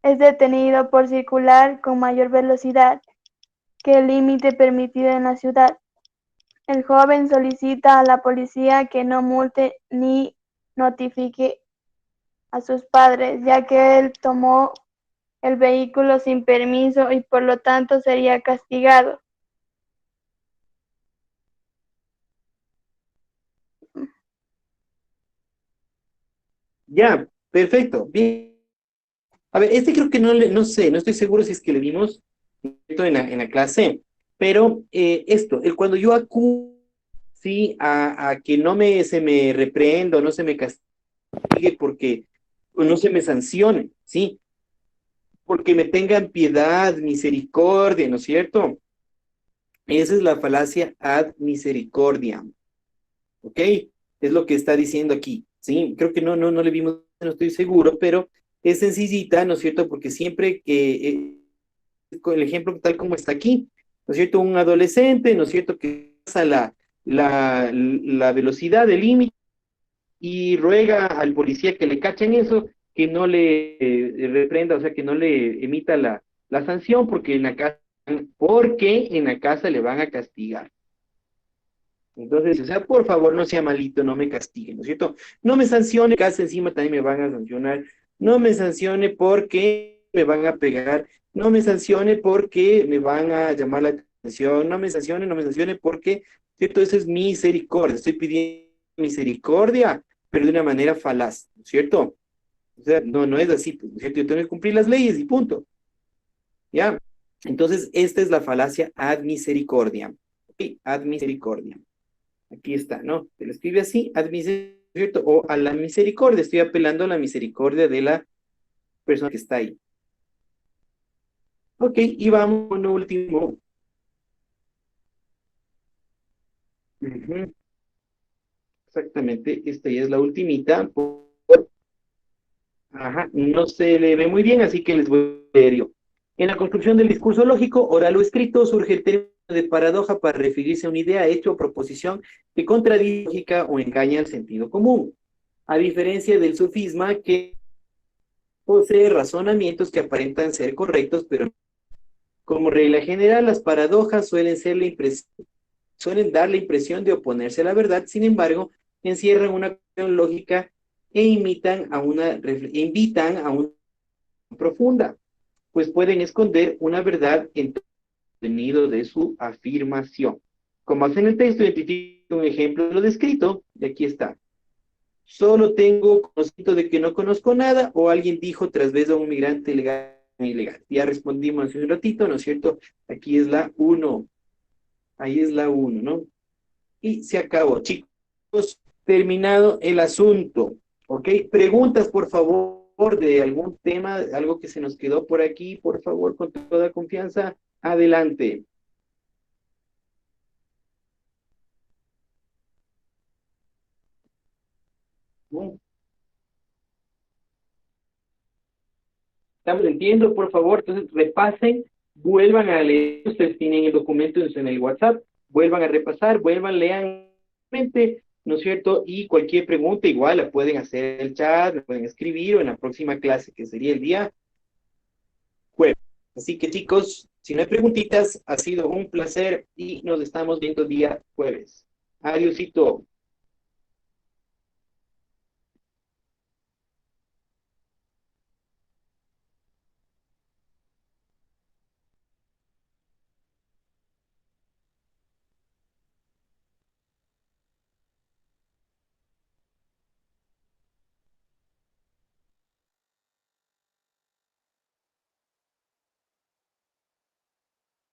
es detenido por circular con mayor velocidad que el límite permitido en la ciudad. El joven solicita a la policía que no multe ni notifique a sus padres, ya que él tomó el vehículo sin permiso y por lo tanto sería castigado. Ya, perfecto. Bien. A ver, este creo que no sé, no estoy seguro si es que le dimos esto en la clase, pero cuando yo acudo, sí, a que se me reprenda, no se me castigue porque o no se me sancione, ¿sí? Porque me tengan piedad, misericordia, ¿no es cierto? Esa es la falacia ad misericordiam, ¿ok? Es lo que está diciendo aquí, ¿sí? Creo que no le vimos, no estoy seguro, pero es sencillita, ¿no es cierto? Porque siempre que, con el ejemplo tal como está aquí, ¿no es cierto? Un adolescente, ¿no es cierto? Que pasa la velocidad del límite y ruega al policía que le cachen eso, que no le reprenda, o sea, que no le emita la sanción, porque en la casa le van a castigar. Entonces, o sea, por favor, no sea malito, no me castigue, ¿no es cierto? No me sancione, casa encima también me van a sancionar. No me sancione porque me van a pegar. No me sancione porque me van a llamar la atención. No me sancione porque, ¿cierto? Eso es misericordia. Estoy pidiendo misericordia, pero de una manera falaz, ¿no es cierto? O sea, no es así, pues, ¿no es cierto? Yo tengo que cumplir las leyes y punto. ¿Ya? Entonces, esta es la falacia ad misericordia. ¿Ok? Ad misericordia. Aquí está, ¿no? Se lo escribe así, ad misericordia, ¿cierto? O a la misericordia. Estoy apelando a la misericordia de la persona que está ahí. Ok, y vamos con lo último. Ujú. Exactamente, esta ya es la ultimita. Ajá, no se le ve muy bien, así que les voy a leer yo. En la construcción del discurso lógico, oral o escrito, surge el término de paradoja para referirse a una idea, hecho o proposición que contradice lógica o engaña el sentido común. A diferencia del sofisma, que posee razonamientos que aparentan ser correctos, pero como regla general, las paradojas suelen dar la impresión de oponerse a la verdad, sin embargo, encierran una cuestión lógica e invitan a una profunda, pues pueden esconder una verdad en el contenido de su afirmación. Como hace en el texto, identifica un ejemplo de lo descrito, y aquí está. Solo tengo conocimiento de que no conozco nada, o alguien dijo tras vez a un migrante legal o ilegal. Ya respondimos hace un ratito, ¿no es cierto? Aquí es la 1. Ahí es la 1, ¿no? Y se acabó, chicos. Terminado el asunto. ¿Ok? Preguntas, por favor, de algún tema, algo que se nos quedó por aquí, por favor, con toda confianza. Adelante. ¿No? Estamos entiendo, por favor, entonces repasen, vuelvan a leer, ustedes tienen el documento en el WhatsApp, vuelvan a repasar, vuelvan, lean, ¿no es cierto? Y cualquier pregunta igual la pueden hacer en el chat, la pueden escribir o en la próxima clase, que sería el día jueves. Así que chicos, si no hay preguntitas, ha sido un placer y nos estamos viendo el día jueves. Adiósito.